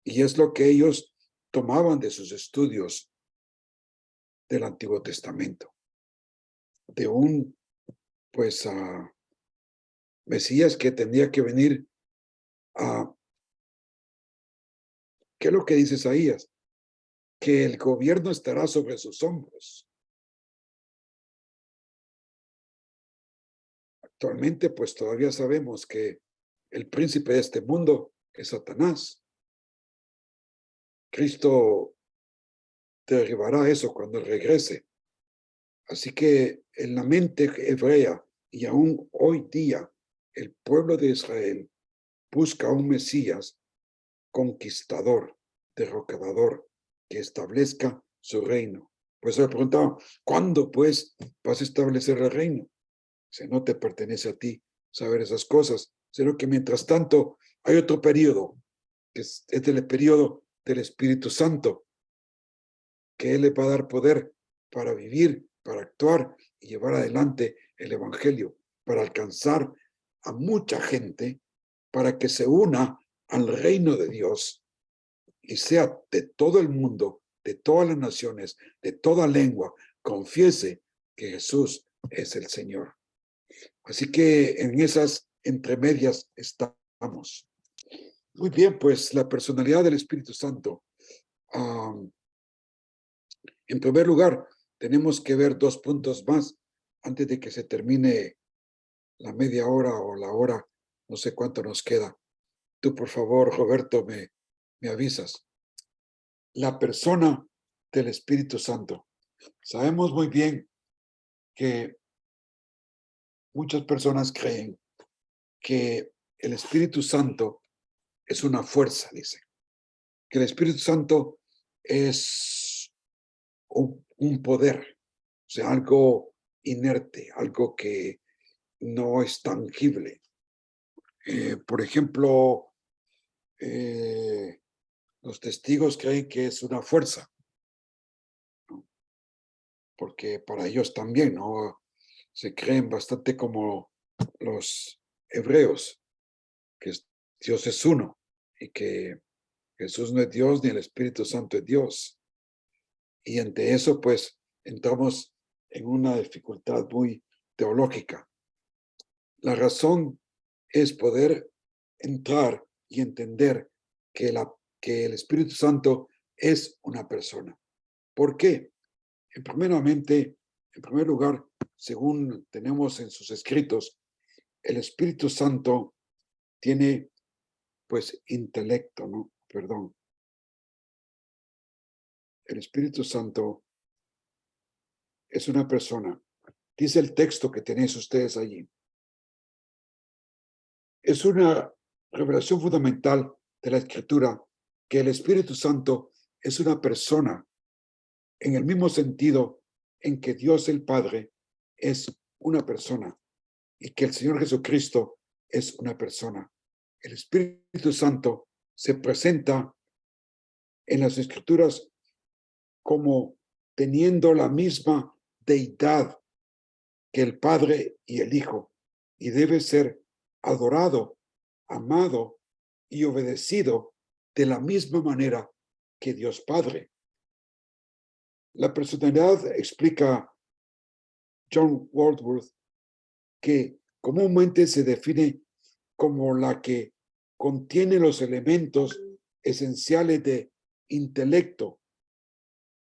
Y es lo que ellos tomaban de sus estudios del Antiguo Testamento, de un, pues, Mesías que tenía que venir a, ¿qué es lo que dice Isaías? Que el gobierno estará sobre sus hombros. Actualmente, pues todavía sabemos que el príncipe de este mundo es Satanás. Cristo derribará eso cuando regrese. Así que en la mente hebrea y aún hoy día, el pueblo de Israel busca a un Mesías conquistador, derrocador, que establezca su reino. Pues se le preguntaba, ¿cuándo pues vas a establecer el reino? Si no te pertenece a ti saber esas cosas, sino que mientras tanto hay otro periodo, que es el periodo del Espíritu Santo, que Él le va a dar poder para vivir, para actuar y llevar adelante el Evangelio, para alcanzar a mucha gente, para que se una al reino de Dios y sea de todo el mundo, de todas las naciones, de toda lengua, confiese que Jesús es el Señor. Así que en esas entremedias estamos. Muy bien, pues la personalidad del Espíritu Santo. En primer lugar, tenemos que ver 2 puntos más antes de que se termine la media hora o la hora, no sé cuánto nos queda. Tú, por favor, Roberto, me avisas. La persona del Espíritu Santo. Sabemos muy bien que muchas personas creen que el Espíritu Santo es una fuerza, dice. Que el Espíritu Santo es un poder, o sea, algo inerte, algo que no es tangible. Por ejemplo, los testigos creen que es una fuerza, ¿no? Porque para ellos también, ¿no? Se creen bastante como los hebreos, que Dios es uno y que Jesús no es Dios ni el Espíritu Santo es Dios. Y ante eso, pues, entramos en una dificultad muy teológica. La razón es poder entrar y entender que el Espíritu Santo es una persona. ¿Por qué? En primer lugar, según tenemos en sus escritos, el Espíritu Santo tiene, pues, intelecto, ¿no? Perdón. El Espíritu Santo es una persona. Dice el texto que tenéis ustedes allí. Es una revelación fundamental de la Escritura que el Espíritu Santo es una persona en el mismo sentido en que Dios el Padre es una persona y que el Señor Jesucristo es una persona. El Espíritu Santo se presenta en las Escrituras como teniendo la misma deidad que el Padre y el Hijo, y debe ser adorado, amado y obedecido de la misma manera que Dios Padre. La personalidad, explica John Walworth, que comúnmente se define como la que contiene los elementos esenciales de intelecto,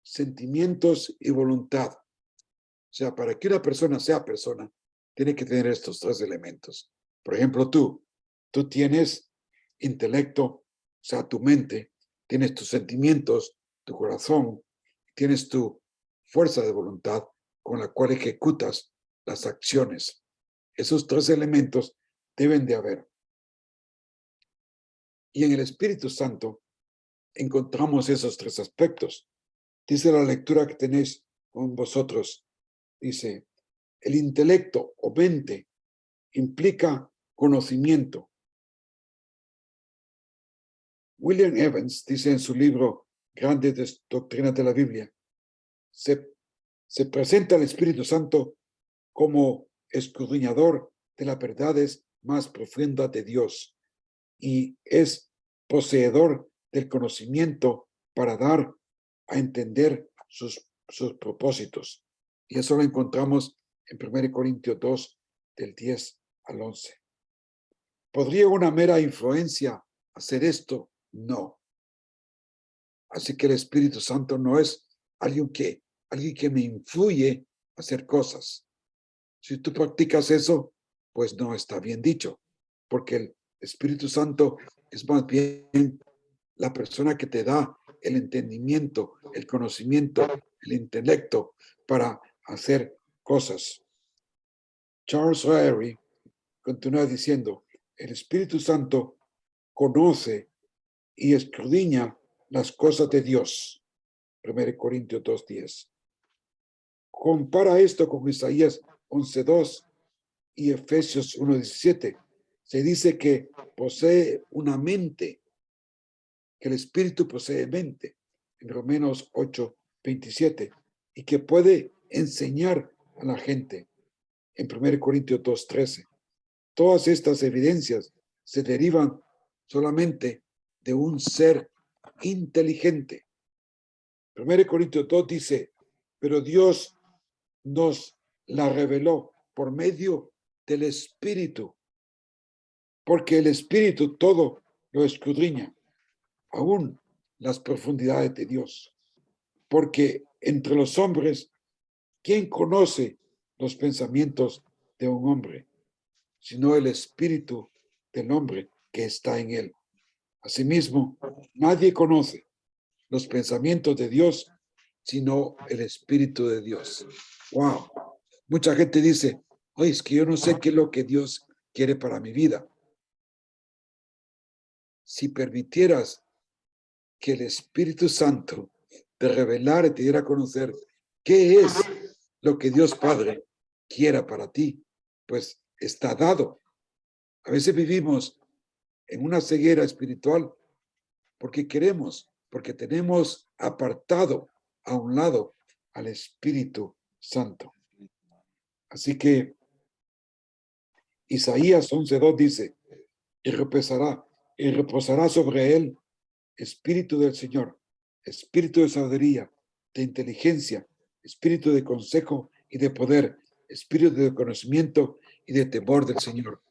sentimientos y voluntad. O sea, para que una persona sea persona, tiene que tener estos tres elementos. Por ejemplo, tú tienes intelecto, o sea, tu mente, tienes tus sentimientos, tu corazón, tienes tu fuerza de voluntad con la cual ejecutas las acciones. Esos tres elementos deben de haber. Y en el Espíritu Santo encontramos esos tres aspectos. Dice la lectura que tenéis con vosotros, dice, el intelecto o mente implica conocimiento. William Evans dice en su libro Grandes Doctrinas de la Biblia, se presenta al Espíritu Santo como escudriñador de las verdades más profundas de Dios y es poseedor del conocimiento para dar a entender sus propósitos. Y eso lo encontramos en 1 Corintios 2, del 10 al 11. ¿Podría una mera influencia hacer esto? No. Así que el Espíritu Santo no es alguien que me influye a hacer cosas. Si tú practicas eso, pues no está bien dicho, porque el Espíritu Santo es más bien la persona que te da el entendimiento, el conocimiento, el intelecto para hacer cosas. Charles Ryrie continúa diciendo, el Espíritu Santo conoce y escudriña las cosas de Dios. 1 Corintios 2:10. Compara esto con Isaías 11:2 y Efesios 1:17. Se dice que posee una mente, que el Espíritu posee mente, en Romanos 8:27, y que puede enseñar a la gente, en 1 Corintios 2:13. Todas estas evidencias se derivan solamente de un ser inteligente. 1 Corintios 2 dice, pero Dios nos la reveló por medio del Espíritu, porque el Espíritu todo lo escudriña, aún las profundidades de Dios. Porque entre los hombres, ¿quién conoce los pensamientos de un hombre? Sino el Espíritu del hombre que está en él. Asimismo, nadie conoce los pensamientos de Dios, sino el Espíritu de Dios. ¡Wow! Mucha gente dice, oye, es que yo no sé qué es lo que Dios quiere para mi vida. Si permitieras que el Espíritu Santo te revelara y te diera a conocer qué es lo que Dios Padre quiera para ti, pues está dado. A veces vivimos en una ceguera espiritual porque tenemos apartado a un lado al Espíritu Santo. Así que Isaías 11:2 dice, y reposará sobre él Espíritu del Señor, Espíritu de sabiduría, de inteligencia, Espíritu de consejo y de poder, Espíritu de conocimiento y de temor del Señor.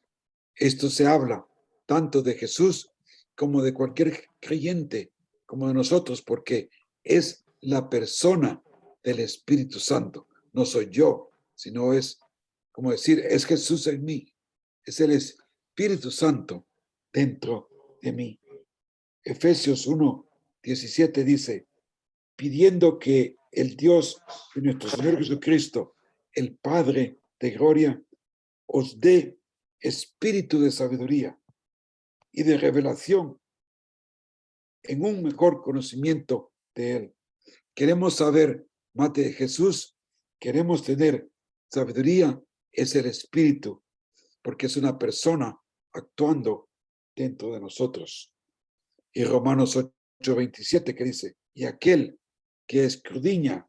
Esto se habla tanto de Jesús como de cualquier creyente, como de nosotros, porque es la persona del Espíritu Santo. No soy yo, sino es, como decir, es Jesús en mí. Es el Espíritu Santo dentro de mí. Efesios 1:17 dice, pidiendo que el Dios de nuestro Señor Jesucristo, el Padre de gloria, os dé espíritu de sabiduría y de revelación en un mejor conocimiento de Él. Queremos saber más de Jesús, queremos tener sabiduría, es el Espíritu, porque es una persona actuando dentro de nosotros. Y Romanos 8:27 que dice, y aquel que escudriña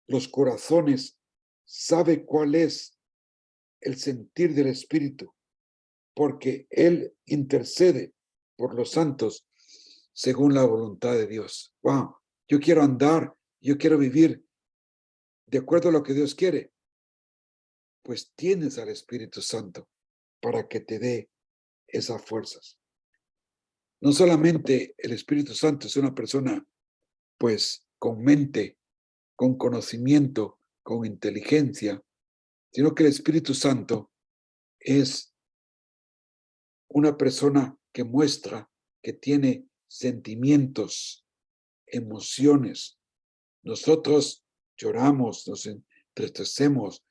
los corazones sabe cuál es el sentir del Espíritu, porque Él intercede por los santos según la voluntad de Dios. Wow, yo quiero andar, yo quiero vivir de acuerdo a lo que Dios quiere. Pues tienes al Espíritu Santo para que te dé esas fuerzas. No solamente el Espíritu Santo es una persona, pues, con mente, con conocimiento, con inteligencia, sino que el Espíritu Santo es una persona que muestra que tiene sentimientos, emociones. Nosotros lloramos, nos entristecemos,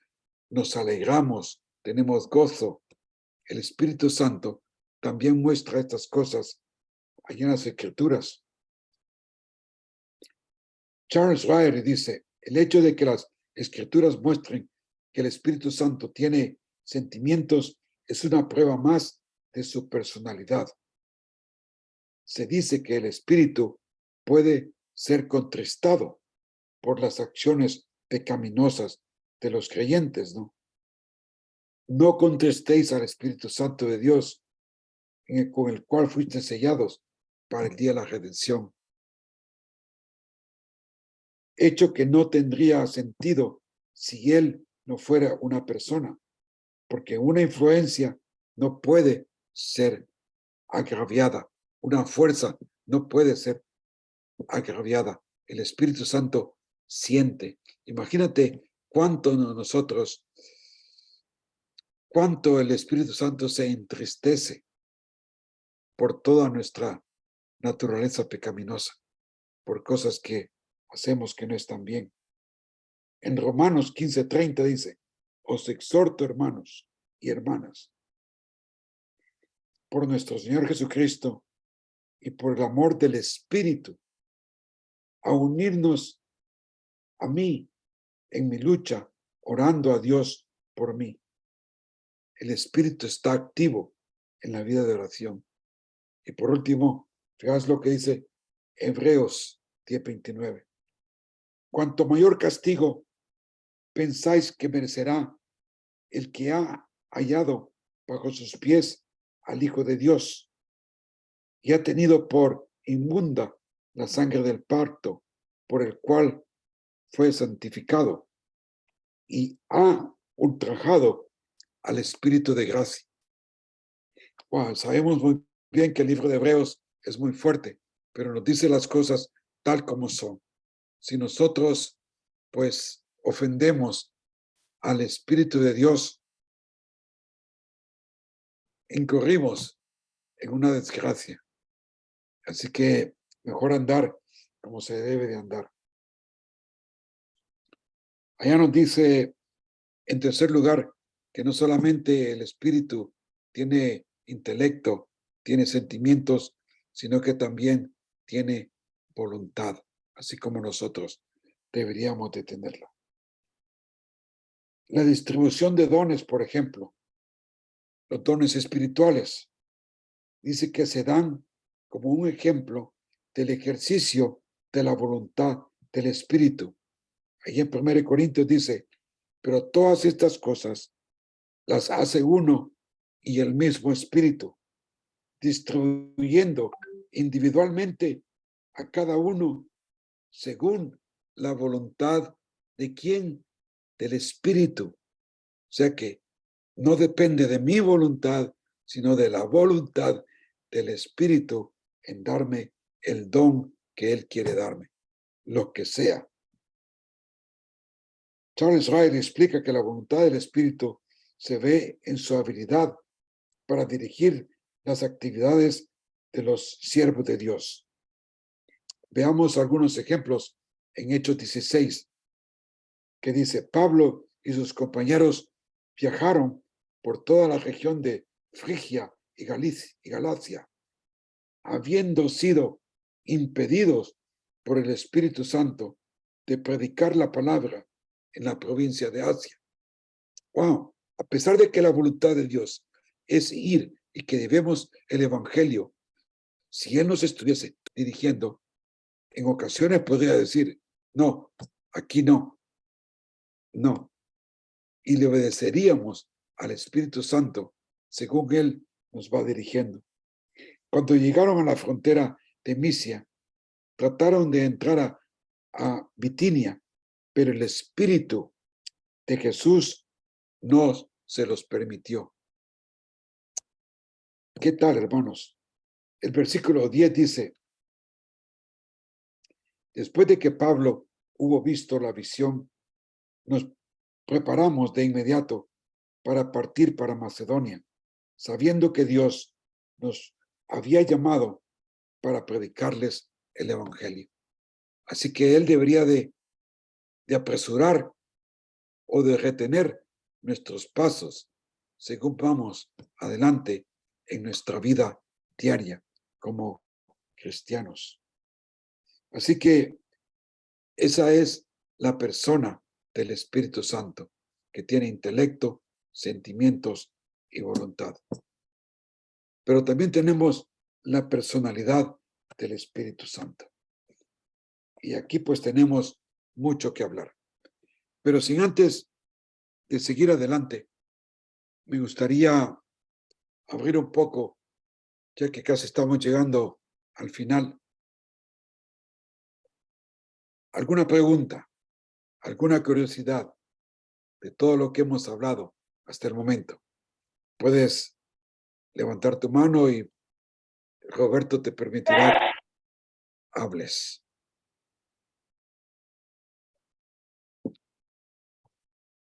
nos alegramos, tenemos gozo. El Espíritu Santo también muestra estas cosas allá en las Escrituras. Charles Ryrie dice, el hecho de que las Escrituras muestren que el Espíritu Santo tiene sentimientos es una prueba más de su personalidad. Se dice que el Espíritu puede ser contristado por las acciones pecaminosas de los creyentes, ¿no? No contristéis al Espíritu Santo de Dios, con el cual fuiste sellados para el día de la redención. Hecho que no tendría sentido si él no fuera una persona, porque una influencia no puede ser agraviada, una fuerza no puede ser agraviada. El Espíritu Santo siente. Imagínate cuánto nosotros, cuánto el Espíritu Santo se entristece por toda nuestra naturaleza pecaminosa, por cosas que hacemos que no están bien. En Romanos 15:30 dice, os exhorto, hermanos y hermanas, por nuestro Señor Jesucristo y por el amor del Espíritu, a unirnos a mí en mi lucha, orando a Dios por mí. El Espíritu está activo en la vida de oración. Y por último, fíjate lo que dice Hebreos 10:29. Cuanto mayor castigo pensáis que merecerá el que ha hallado bajo sus pies al Hijo de Dios y ha tenido por inmunda la sangre del pacto por el cual fue santificado y ha ultrajado al Espíritu de gracia. Wow, sabemos muy bien que el libro de Hebreos es muy fuerte, pero nos dice las cosas tal como son. Si nosotros, pues, ofendemos al Espíritu de Dios, incurrimos en una desgracia. Así que mejor andar como se debe de andar. Allá nos dice, en tercer lugar, que no solamente el Espíritu tiene intelecto, tiene sentimientos, sino que también tiene voluntad, así como nosotros deberíamos de tenerla. La distribución de dones, por ejemplo, los dones espirituales, dice que se dan como un ejemplo del ejercicio de la voluntad del Espíritu. Ahí en 1 Corintios dice, pero todas estas cosas las hace uno y el mismo Espíritu, distribuyendo individualmente a cada uno según la voluntad de quién, del Espíritu. O sea que no depende de mi voluntad, sino de la voluntad del Espíritu en darme el don que Él quiere darme, lo que sea. Charles Wright explica que la voluntad del Espíritu se ve en su habilidad para dirigir las actividades de los siervos de Dios. Veamos algunos ejemplos en Hechos 16, que dice: Pablo y sus compañeros viajaron por toda la región de Frigia y Galacia, habiendo sido impedidos por el Espíritu Santo de predicar la palabra en la provincia de Asia. Wow, a pesar de que la voluntad de Dios es ir y que debemos el evangelio, si Él nos estuviese dirigiendo, en ocasiones podría decir: no, aquí no, no. Y le obedeceríamos al Espíritu Santo según Él nos va dirigiendo. Cuando llegaron a la frontera de Misia, trataron de entrar a Bitinia, pero el Espíritu de Jesús no se los permitió. ¿Qué tal, hermanos? El versículo 10 dice: después de que Pablo hubo visto la visión, nos preparamos de inmediato para partir para Macedonia, sabiendo que Dios nos había llamado para predicarles el evangelio. Así que Él debería de apresurar o de retener nuestros pasos según vamos adelante en nuestra vida diaria como cristianos. Así que esa es la persona del Espíritu Santo, que tiene intelecto, sentimientos y voluntad. Pero también tenemos la personalidad del Espíritu Santo. Y aquí pues tenemos mucho que hablar. Pero sin antes de seguir adelante, me gustaría abrir un poco, ya que casi estamos llegando al final. ¿Alguna pregunta, alguna curiosidad de todo lo que hemos hablado hasta el momento? Puedes levantar tu mano y Roberto te permitirá que hables.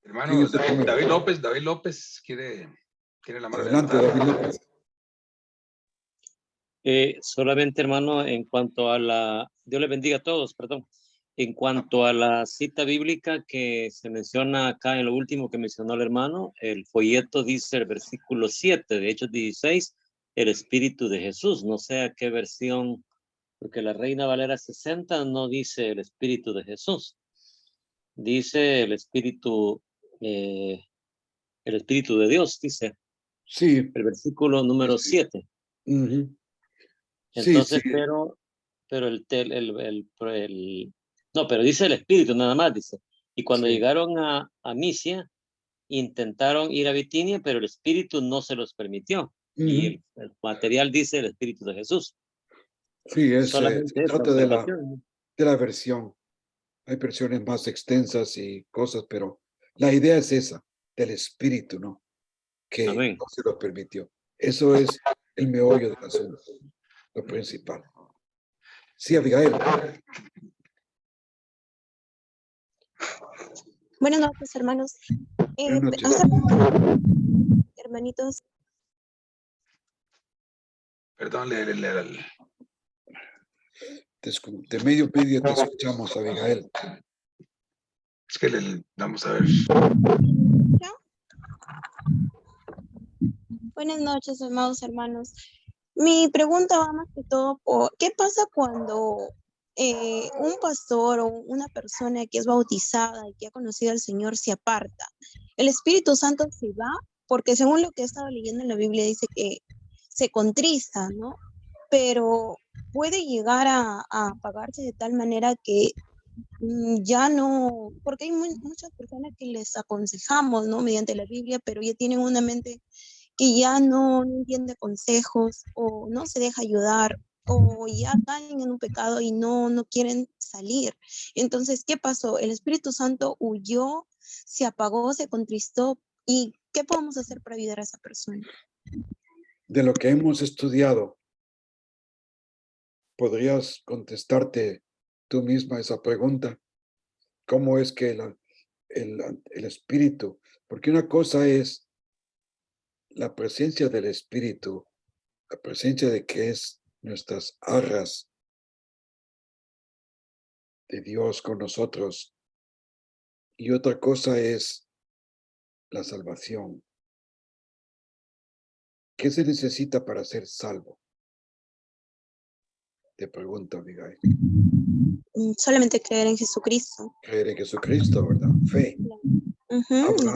Hermano, David López quiere la mano Adelante, levantada. David López. Solamente, hermano, en cuanto a Dios le bendiga a todos, perdón. En cuanto a la cita bíblica que se menciona acá en lo último que mencionó el hermano, el folleto dice el versículo 7 de Hechos 16, el Espíritu de Jesús. No sé a qué versión, porque la Reina Valera 60 no dice el Espíritu de Jesús. Dice el Espíritu de Dios, dice. Sí. El versículo número 7. Uh-huh. Entonces, sí. pero pero dice el Espíritu nada más, dice. Y cuando llegaron a Misia, intentaron ir a Bitinia, pero el Espíritu no se los permitió. Uh-huh. Y el material dice el Espíritu de Jesús. Sí, se trata de la versión. Hay versiones más extensas y cosas, pero la idea es esa, del Espíritu, ¿no? Que Amén. no se lo permitió. Eso es el meollo del asunto, lo principal. Sí, Abigail. Buenas noches, hermanos. Buenas noches. Hermanitos. Perdón, de medio te escuchamos, Abigail. Es que vamos a ver. Buenas noches, amados hermanos. Mi pregunta va más que todo por ¿qué pasa cuando un pastor o una persona que es bautizada y que ha conocido al Señor se aparta? ¿El Espíritu Santo se va? Porque según lo que he estado leyendo en la Biblia dice que se contrista, ¿no? Pero puede llegar a apagarse de tal manera que ya no, porque hay muchas personas que les aconsejamos, ¿no? Mediante la Biblia, pero ya tienen una mente que ya no entiende consejos o no se deja ayudar o ya caen en un pecado y no quieren salir. Entonces, ¿qué pasó? El Espíritu Santo huyó, se apagó, se contristó. ¿Y qué podemos hacer para ayudar a esa persona? De lo que hemos estudiado ¿podrías contestarte tú misma esa pregunta? ¿Cómo es que el espíritu? Porque una cosa es la presencia del espíritu, la presencia de que es nuestras arras de Dios con nosotros. Y otra cosa es la salvación. ¿Qué se necesita para ser salvo? Te pregunto, Abigail. Solamente creer en Jesucristo. Creer en Jesucristo, ¿verdad? Fe. Ujú,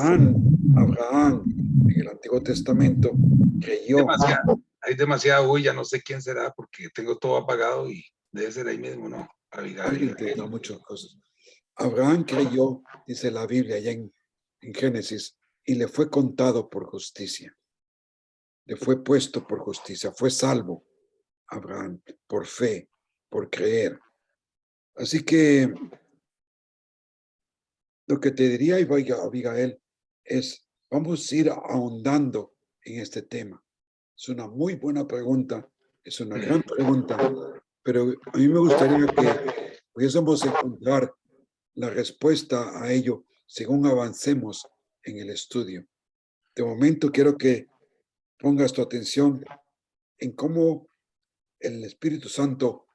Abraham en el Antiguo Testamento creyó. Hay demasiada bulla, no sé quién será porque tengo todo apagado y debe ser ahí mismo, ¿no? Alguien te da muchas cosas. Abraham creyó, dice la Biblia allá en Génesis, y le fue contado por justicia. Le fue puesto por justicia, fue salvo Abraham por fe, por creer. Así que lo que te diría, Abigail, es vamos a ir ahondando en este tema. Es una muy buena pregunta, es una gran pregunta, pero a mí me gustaría que pudiésemos encontrar la respuesta a ello según avancemos en el estudio. De momento quiero que pongas tu atención en cómo el Espíritu Santo,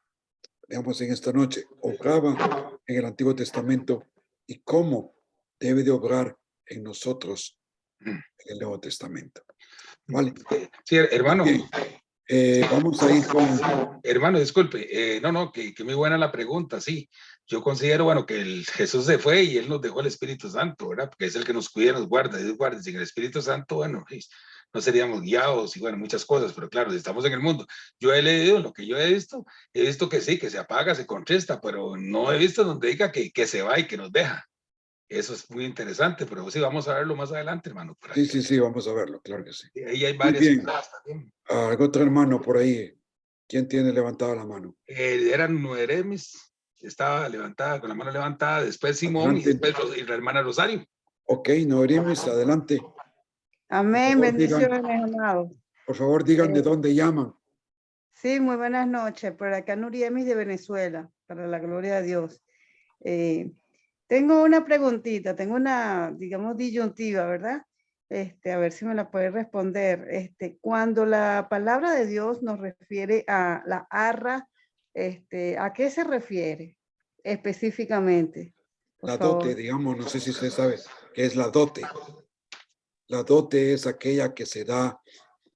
digamos en esta noche, obraba en el Antiguo Testamento y cómo debe de obrar en nosotros en el Nuevo Testamento. Vale. Sí, hermano. Bien. Vamos a ir con... Hermano, disculpe, no, que muy buena la pregunta, sí. Yo considero, bueno, que Jesús se fue y Él nos dejó el Espíritu Santo, ¿verdad? Porque es el que nos cuida, nos guarda, Dios guarda. Sin el Espíritu Santo, bueno, no seríamos guiados y bueno, muchas cosas, pero claro, si estamos en el mundo. Yo he leído lo que yo he visto que sí, que se apaga, se contesta, pero no he visto donde diga que se va y que nos deja. Eso es muy interesante, pero sí, vamos a verlo más adelante, hermano. Sí, vamos a verlo, claro que sí. Ahí hay varias cosas también. Otro hermano por ahí. ¿Quién tiene levantada la mano? Eran Noeremis, estaba levantada, con la mano levantada, después Simón Adelante. y después y la hermana Rosario. Ok, Noeremis, adelante. Amén, bendiciones, digan, amados. Por favor, digan de dónde llaman. Sí, muy buenas noches. Por acá Nuriemis de Venezuela, para la gloria de Dios. Tengo una preguntita, tengo una, digamos, disyuntiva, ¿verdad? A ver si me la puede responder. Cuando la palabra de Dios nos refiere a la arra, ¿a qué se refiere específicamente? La dote, digamos, no sé si usted sabe qué es la dote. La dote es aquella que se da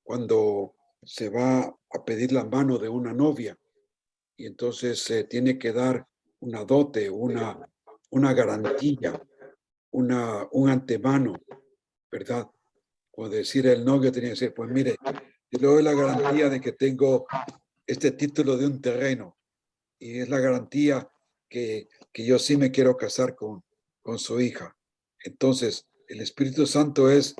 cuando se va a pedir la mano de una novia y entonces se tiene que dar una dote, una garantía, un antemano, ¿verdad? O decir el novio tenía que decir, pues mire, yo le doy la garantía de que tengo este título de un terreno y es la garantía que yo sí me quiero casar con su hija. Entonces, el Espíritu Santo es,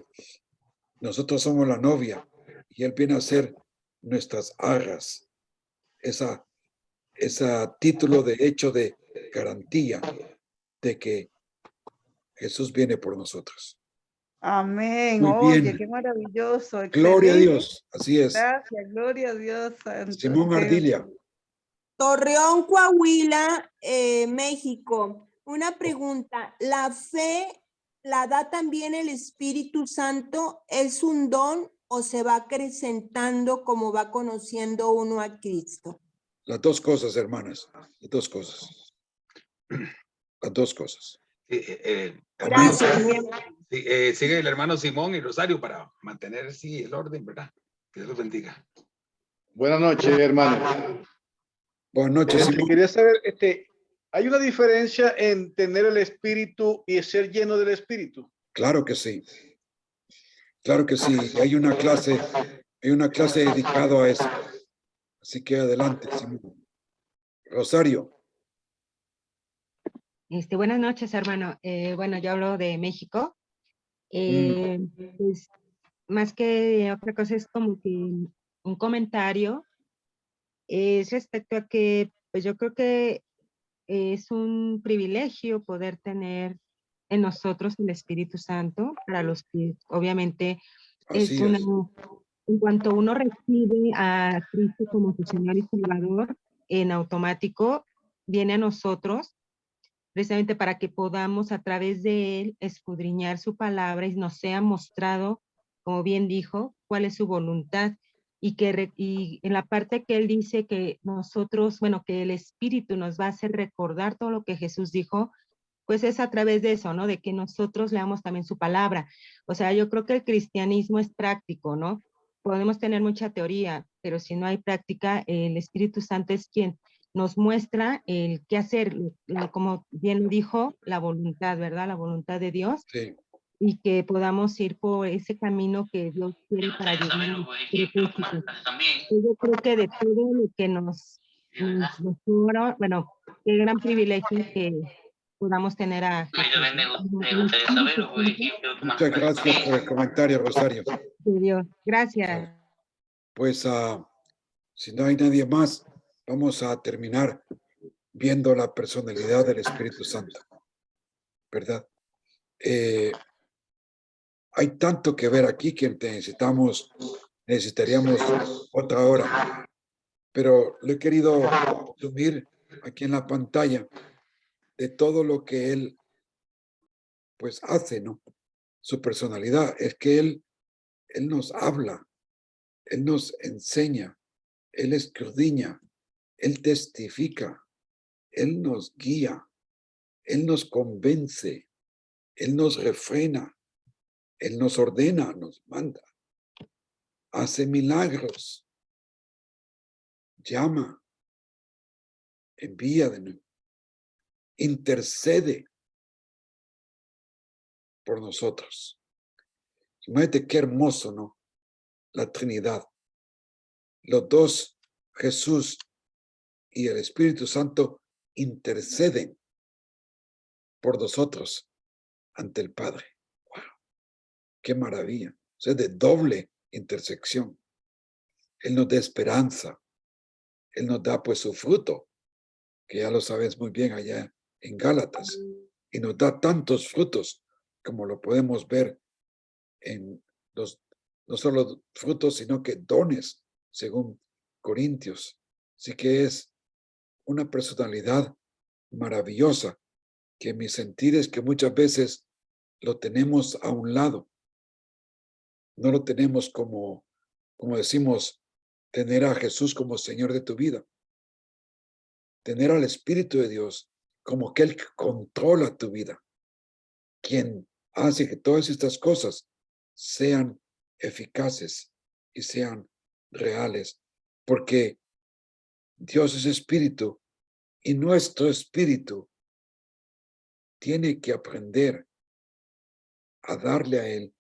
nosotros somos la novia y Él viene a ser nuestras arras, ese título de hecho de garantía de que Jesús viene por nosotros. Amén. Muy Oye, bien. qué maravilloso. Gloria a Excelente. Dios, así es. Gracias, gloria a Dios. Santo. Simón Ardilia. Torreón, Coahuila, México. Una pregunta, ¿la fe la da también el Espíritu Santo? ¿Es un don o se va acrecentando como va conociendo uno a Cristo? Las dos cosas, hermanas, las dos cosas. Las dos cosas. Hermano, Gracias. sigue el hermano Simón y Rosario para mantener el orden, ¿verdad? Que Dios los bendiga. Buenas noches, hermano. Buenas noches, Simón. Quería saber, ¿hay una diferencia en tener el Espíritu y ser lleno del Espíritu? Claro que sí. Claro que sí. Hay una clase dedicada a eso. Así que adelante, Simón. Rosario. Buenas noches, hermano. Bueno, yo hablo de México. Pues, más que otra cosa es como que un comentario es respecto a que, pues yo creo que es un privilegio poder tener en nosotros el Espíritu Santo, para los que obviamente Así en cuanto uno recibe a Cristo como su Señor y Salvador, en automático, viene a nosotros precisamente para que podamos a través de él escudriñar su palabra y nos sea mostrado, como bien dijo, cuál es su voluntad. Y en la parte que él dice que nosotros, bueno, que el Espíritu nos va a hacer recordar todo lo que Jesús dijo, pues es a través de eso, ¿no? De que nosotros leamos también su palabra. O sea, yo creo que el cristianismo es práctico, ¿no? Podemos tener mucha teoría, pero si no hay práctica, el Espíritu Santo es quien nos muestra el qué hacer, como bien dijo, la voluntad, ¿verdad? La voluntad de Dios, Sí. y que podamos ir por ese camino que Dios quiere para llegar al propósito. Yo creo que de todo lo que nos bueno, qué gran privilegio que podamos tener a Muchas gracias por el comentario, Rosario. de Dios. Gracias. Pues si no hay nadie más, vamos a terminar viendo la personalidad del Espíritu Santo, ¿verdad? Hay tanto que ver aquí que necesitaríamos otra hora, pero lo he querido subir aquí en la pantalla de todo lo que él pues hace, ¿no? Su personalidad es que él nos habla, él nos enseña, él escudriña, él testifica, él nos guía, él nos convence, él nos refrena, él nos ordena, nos manda, hace milagros, llama, envía de nuevo, intercede por nosotros. Imagínate qué hermoso, ¿no? La Trinidad. Los dos, Jesús y el Espíritu Santo, interceden por nosotros ante el Padre. ¡Wow! ¡Qué maravilla! O sea, de doble intersección. Él nos da esperanza. Él nos da pues su fruto, que ya lo sabes muy bien allá en Gálatas. Y nos da tantos frutos como lo podemos ver en no solo frutos, sino que dones, según Corintios. Así que es una personalidad maravillosa, que mi sentir es que muchas veces lo tenemos a un lado. No lo tenemos como decimos, tener a Jesús como Señor de tu vida. Tener al Espíritu de Dios como aquel que controla tu vida, quien hace que todas estas cosas sean eficaces y sean reales, porque Dios es espíritu y nuestro espíritu tiene que aprender a darle a Él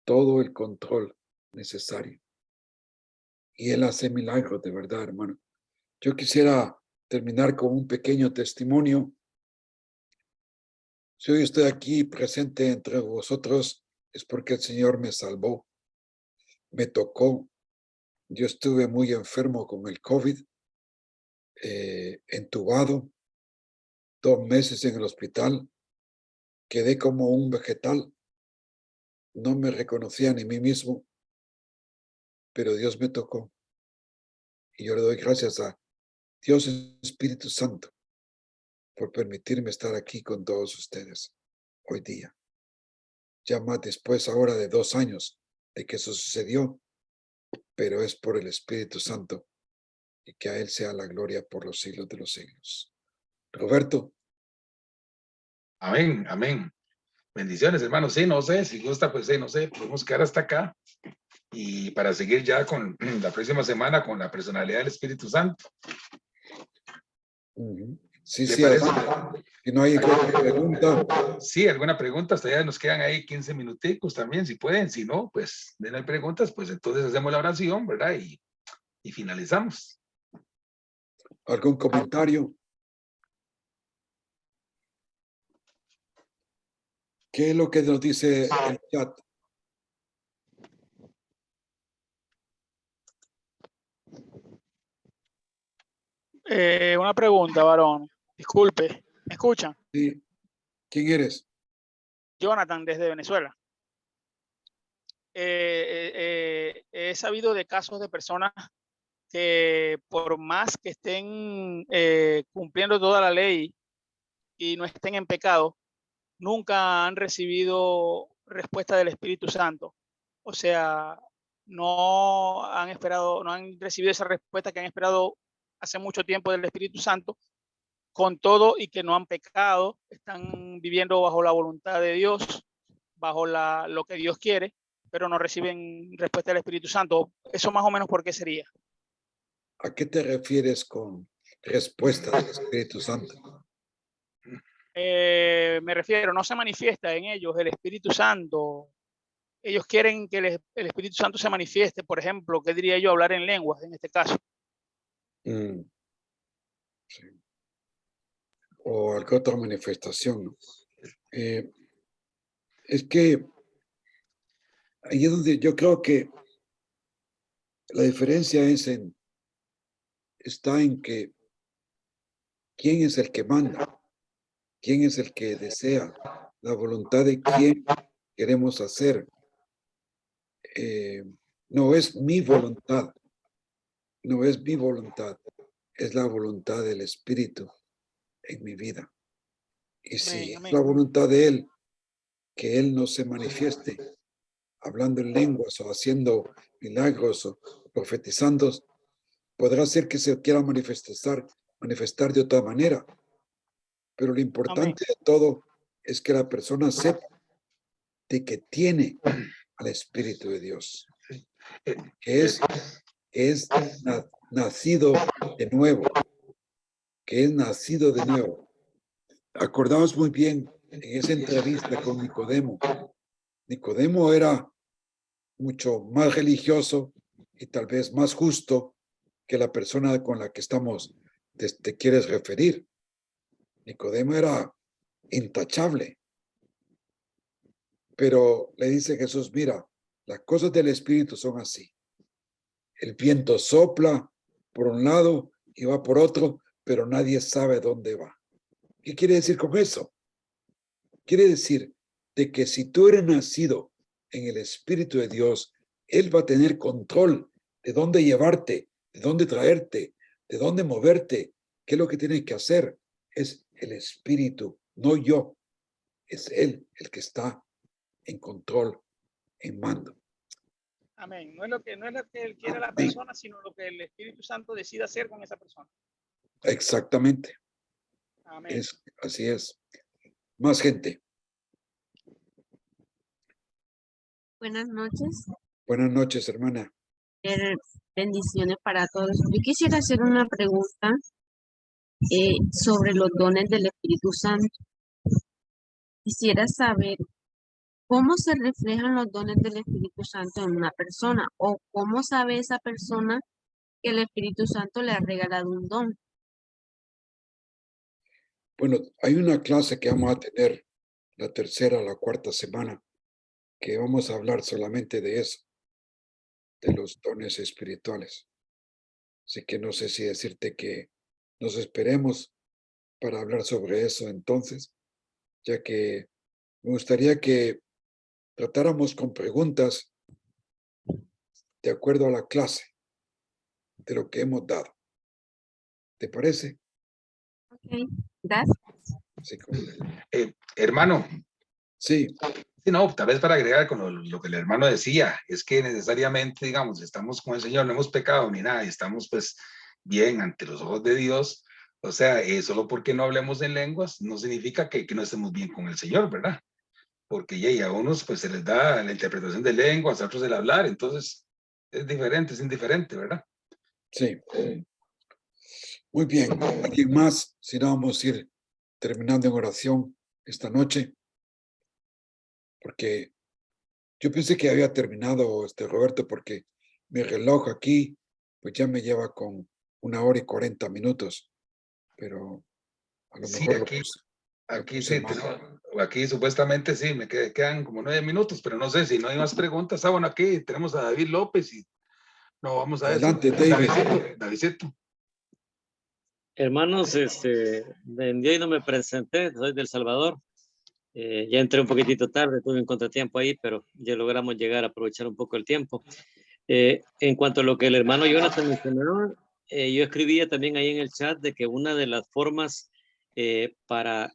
todo el control necesario. Y Él hace milagros de verdad, hermano. Yo quisiera terminar con un pequeño testimonio. Si hoy estoy aquí presente entre vosotros, es porque el Señor me salvó, me tocó. Yo estuve muy enfermo con el COVID, entubado, 2 meses en el hospital, quedé como un vegetal, no me reconocía ni mí mismo, pero Dios me tocó. Y yo le doy gracias a Dios Espíritu Santo por permitirme estar aquí con todos ustedes hoy día. Ya más después ahora de 2 años de que eso sucedió, pero es por el Espíritu Santo y que a Él sea la gloria por los siglos de los siglos. Roberto. Amén, amén. Bendiciones, hermano. Sí, no sé, si gusta, pues sí, no sé, podemos quedar hasta acá y para seguir ya con la próxima semana con la personalidad del Espíritu Santo. Sí, ¿Te sí. parece? Si no hay pregunta. Sí, alguna pregunta, hasta ya nos quedan ahí 15 minuticos también, si pueden. Si no, pues no hay preguntas, pues entonces hacemos la oración, ¿verdad? Y finalizamos. ¿Algún comentario? ¿Qué es lo que nos dice el chat? Una pregunta, varón. Disculpe, ¿me escuchan? Sí. ¿Quién eres? Jonathan, desde Venezuela. He sabido de casos de personas que por más que estén cumpliendo toda la ley y no estén en pecado, nunca han recibido respuesta del Espíritu Santo. O sea, no han esperado, no han recibido esa respuesta que han esperado hace mucho tiempo del Espíritu Santo, con todo y que no han pecado, están viviendo bajo la voluntad de Dios, bajo lo que Dios quiere, pero no reciben respuesta del Espíritu Santo. Eso más o menos ¿por qué sería? ¿A qué te refieres con respuesta del Espíritu Santo? Me refiero, no se manifiesta en ellos el Espíritu Santo. Ellos quieren que el Espíritu Santo se manifieste. Por ejemplo, ¿qué diría yo? Hablar en lenguas en este caso. Sí. O alguna otra manifestación, ¿no? Es que ahí es donde yo creo que la diferencia está en que quién es el que manda, quién es el que desea, la voluntad de quién queremos hacer. No es mi voluntad, no es mi voluntad, es la voluntad del Espíritu en mi vida. Y si es la voluntad de Él, que Él no se manifieste hablando en lenguas o haciendo milagros o profetizando, podrá ser que se quiera manifestar de otra manera. Pero lo importante de todo es que la persona sepa de que tiene al Espíritu de Dios, que es nacido de nuevo, que es nacido de nuevo. Acordamos muy bien en esa entrevista con Nicodemo. Nicodemo era mucho más religioso y tal vez más justo que la persona con la que te quieres referir. Nicodemo era intachable. Pero le dice Jesús, mira, las cosas del Espíritu son así. El viento sopla por un lado y va por otro, pero nadie sabe dónde va. ¿Qué quiere decir con eso? Quiere decir de que si tú eres nacido en el Espíritu de Dios, Él va a tener control de dónde llevarte, de dónde traerte, de dónde moverte. ¿Qué es lo que tienes que hacer? Es el Espíritu, no yo. Es Él el que está en control, en mando. Amén. No es lo que él quiere a la persona, sino lo que el Espíritu Santo decide hacer con esa persona. Exactamente. Amén. Así es. Más gente. Buenas noches. Buenas noches, hermana. Bendiciones para todos. Yo quisiera hacer una pregunta sobre los dones del Espíritu Santo. Quisiera saber cómo se reflejan los dones del Espíritu Santo en una persona o cómo sabe esa persona que el Espíritu Santo le ha regalado un don. Bueno, hay una clase que vamos a tener la tercera o la cuarta semana que vamos a hablar solamente de eso, de los dones espirituales. Así que no sé si decirte que nos esperemos para hablar sobre eso entonces, ya que me gustaría que tratáramos con preguntas de acuerdo a la clase de lo que hemos dado. ¿Te parece? Ok, gracias. Sí, Hermano. Sí. Sí, no, tal vez para agregar con lo que el hermano decía, es que necesariamente, digamos, estamos con el Señor, no hemos pecado ni nada, y estamos pues bien ante los ojos de Dios. O sea, solo porque no hablemos en lenguas no significa que no estemos bien con el Señor, ¿verdad? Porque ya a unos pues se les da la interpretación de lenguas, a otros el hablar, entonces es diferente, es indiferente, ¿verdad? Sí. Muy bien. ¿Alguien más? Si no, vamos a ir terminando en oración esta noche. Porque yo pensé que había terminado, Roberto, porque mi reloj aquí pues ya me lleva con 1 hora y 40 minutos. Pero a lo Sí, mejor aquí sí, aquí supuestamente sí, me quedan como 9 minutos, pero no sé si no hay más preguntas. Bueno, aquí tenemos a David López y no vamos a adelante, David. Davidcito. Hermanos, en día no me presenté, soy del Salvador. Ya entré un poquitito tarde, tuve un contratiempo ahí, pero ya logramos llegar a aprovechar un poco el tiempo. En cuanto a lo que el hermano Jonathan mencionaba, yo escribía también ahí en el chat de que una de las formas para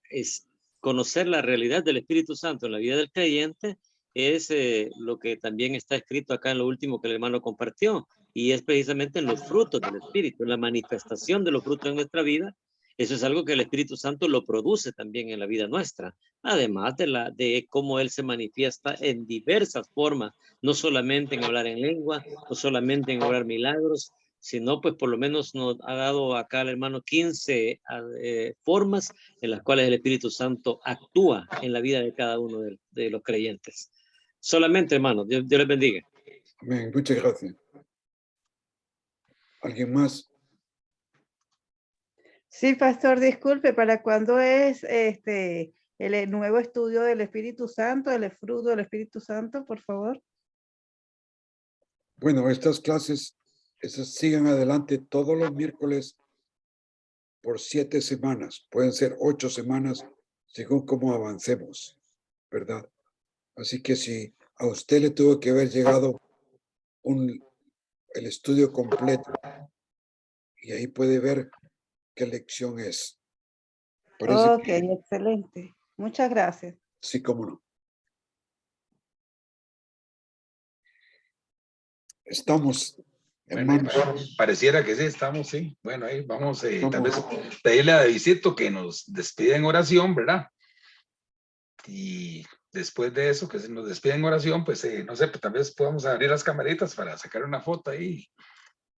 conocer la realidad del Espíritu Santo en la vida del creyente es lo que también está escrito acá en lo último que el hermano compartió, y es precisamente en los frutos del Espíritu, en la manifestación de los frutos en nuestra vida. Eso es algo que el Espíritu Santo lo produce también en la vida nuestra, además de cómo Él se manifiesta en diversas formas, no solamente en hablar en lengua, no solamente en obrar milagros, sino pues por lo menos nos ha dado acá el hermano 15 formas en las cuales el Espíritu Santo actúa en la vida de cada uno de los creyentes. Solamente, hermano, Dios les bendiga. Amén, muchas gracias. ¿Alguien más? Sí, pastor, disculpe, ¿para cuándo es el nuevo estudio del Espíritu Santo, el fruto del Espíritu Santo, por favor? Bueno, estas clases esas siguen adelante todos los miércoles por 7 semanas. Pueden ser 8 semanas según cómo avancemos, ¿verdad? Así que si a usted le tuvo que haber llegado el estudio completo, y ahí puede ver qué lección es. Parece Ok, que excelente. Muchas gracias. sí, cómo no. Estamos, Bueno, hermanos. pareciera que sí, estamos, sí. Bueno, ahí vamos, tal vez Estamos. pedirle a Davidcito que nos despida en oración, ¿verdad? Y después de eso, que se nos despide en oración, pues no sé, pues tal vez podamos abrir las camaritas para sacar una foto ahí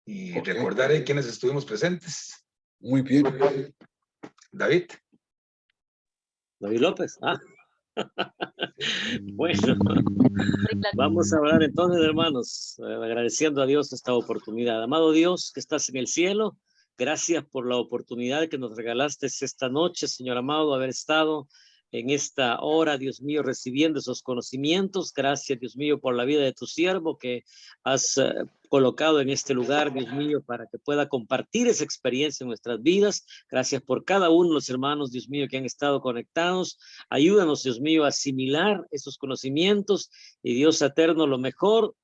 y Ok. recordar quiénes estuvimos presentes. Muy bien. David. David López. Bueno, vamos a hablar entonces, hermanos, agradeciendo a Dios esta oportunidad. Amado Dios, que estás en el cielo, gracias por la oportunidad que nos regalaste esta noche, Señor amado, haber estado en esta hora, Dios mío, recibiendo esos conocimientos. Gracias, Dios mío, por la vida de tu siervo que has colocado en este lugar, Dios mío, para que pueda compartir esa experiencia en nuestras vidas. Gracias por cada uno de los hermanos, Dios mío, que han estado conectados. Ayúdanos, Dios mío, a asimilar esos conocimientos y, Dios eterno, lo mejor,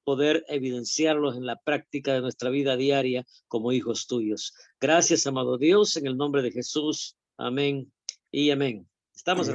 poder evidenciarlos en la práctica de nuestra vida diaria como hijos tuyos. Gracias, amado Dios, en el nombre de Jesús. Amén y amén. Estamos, hermanos.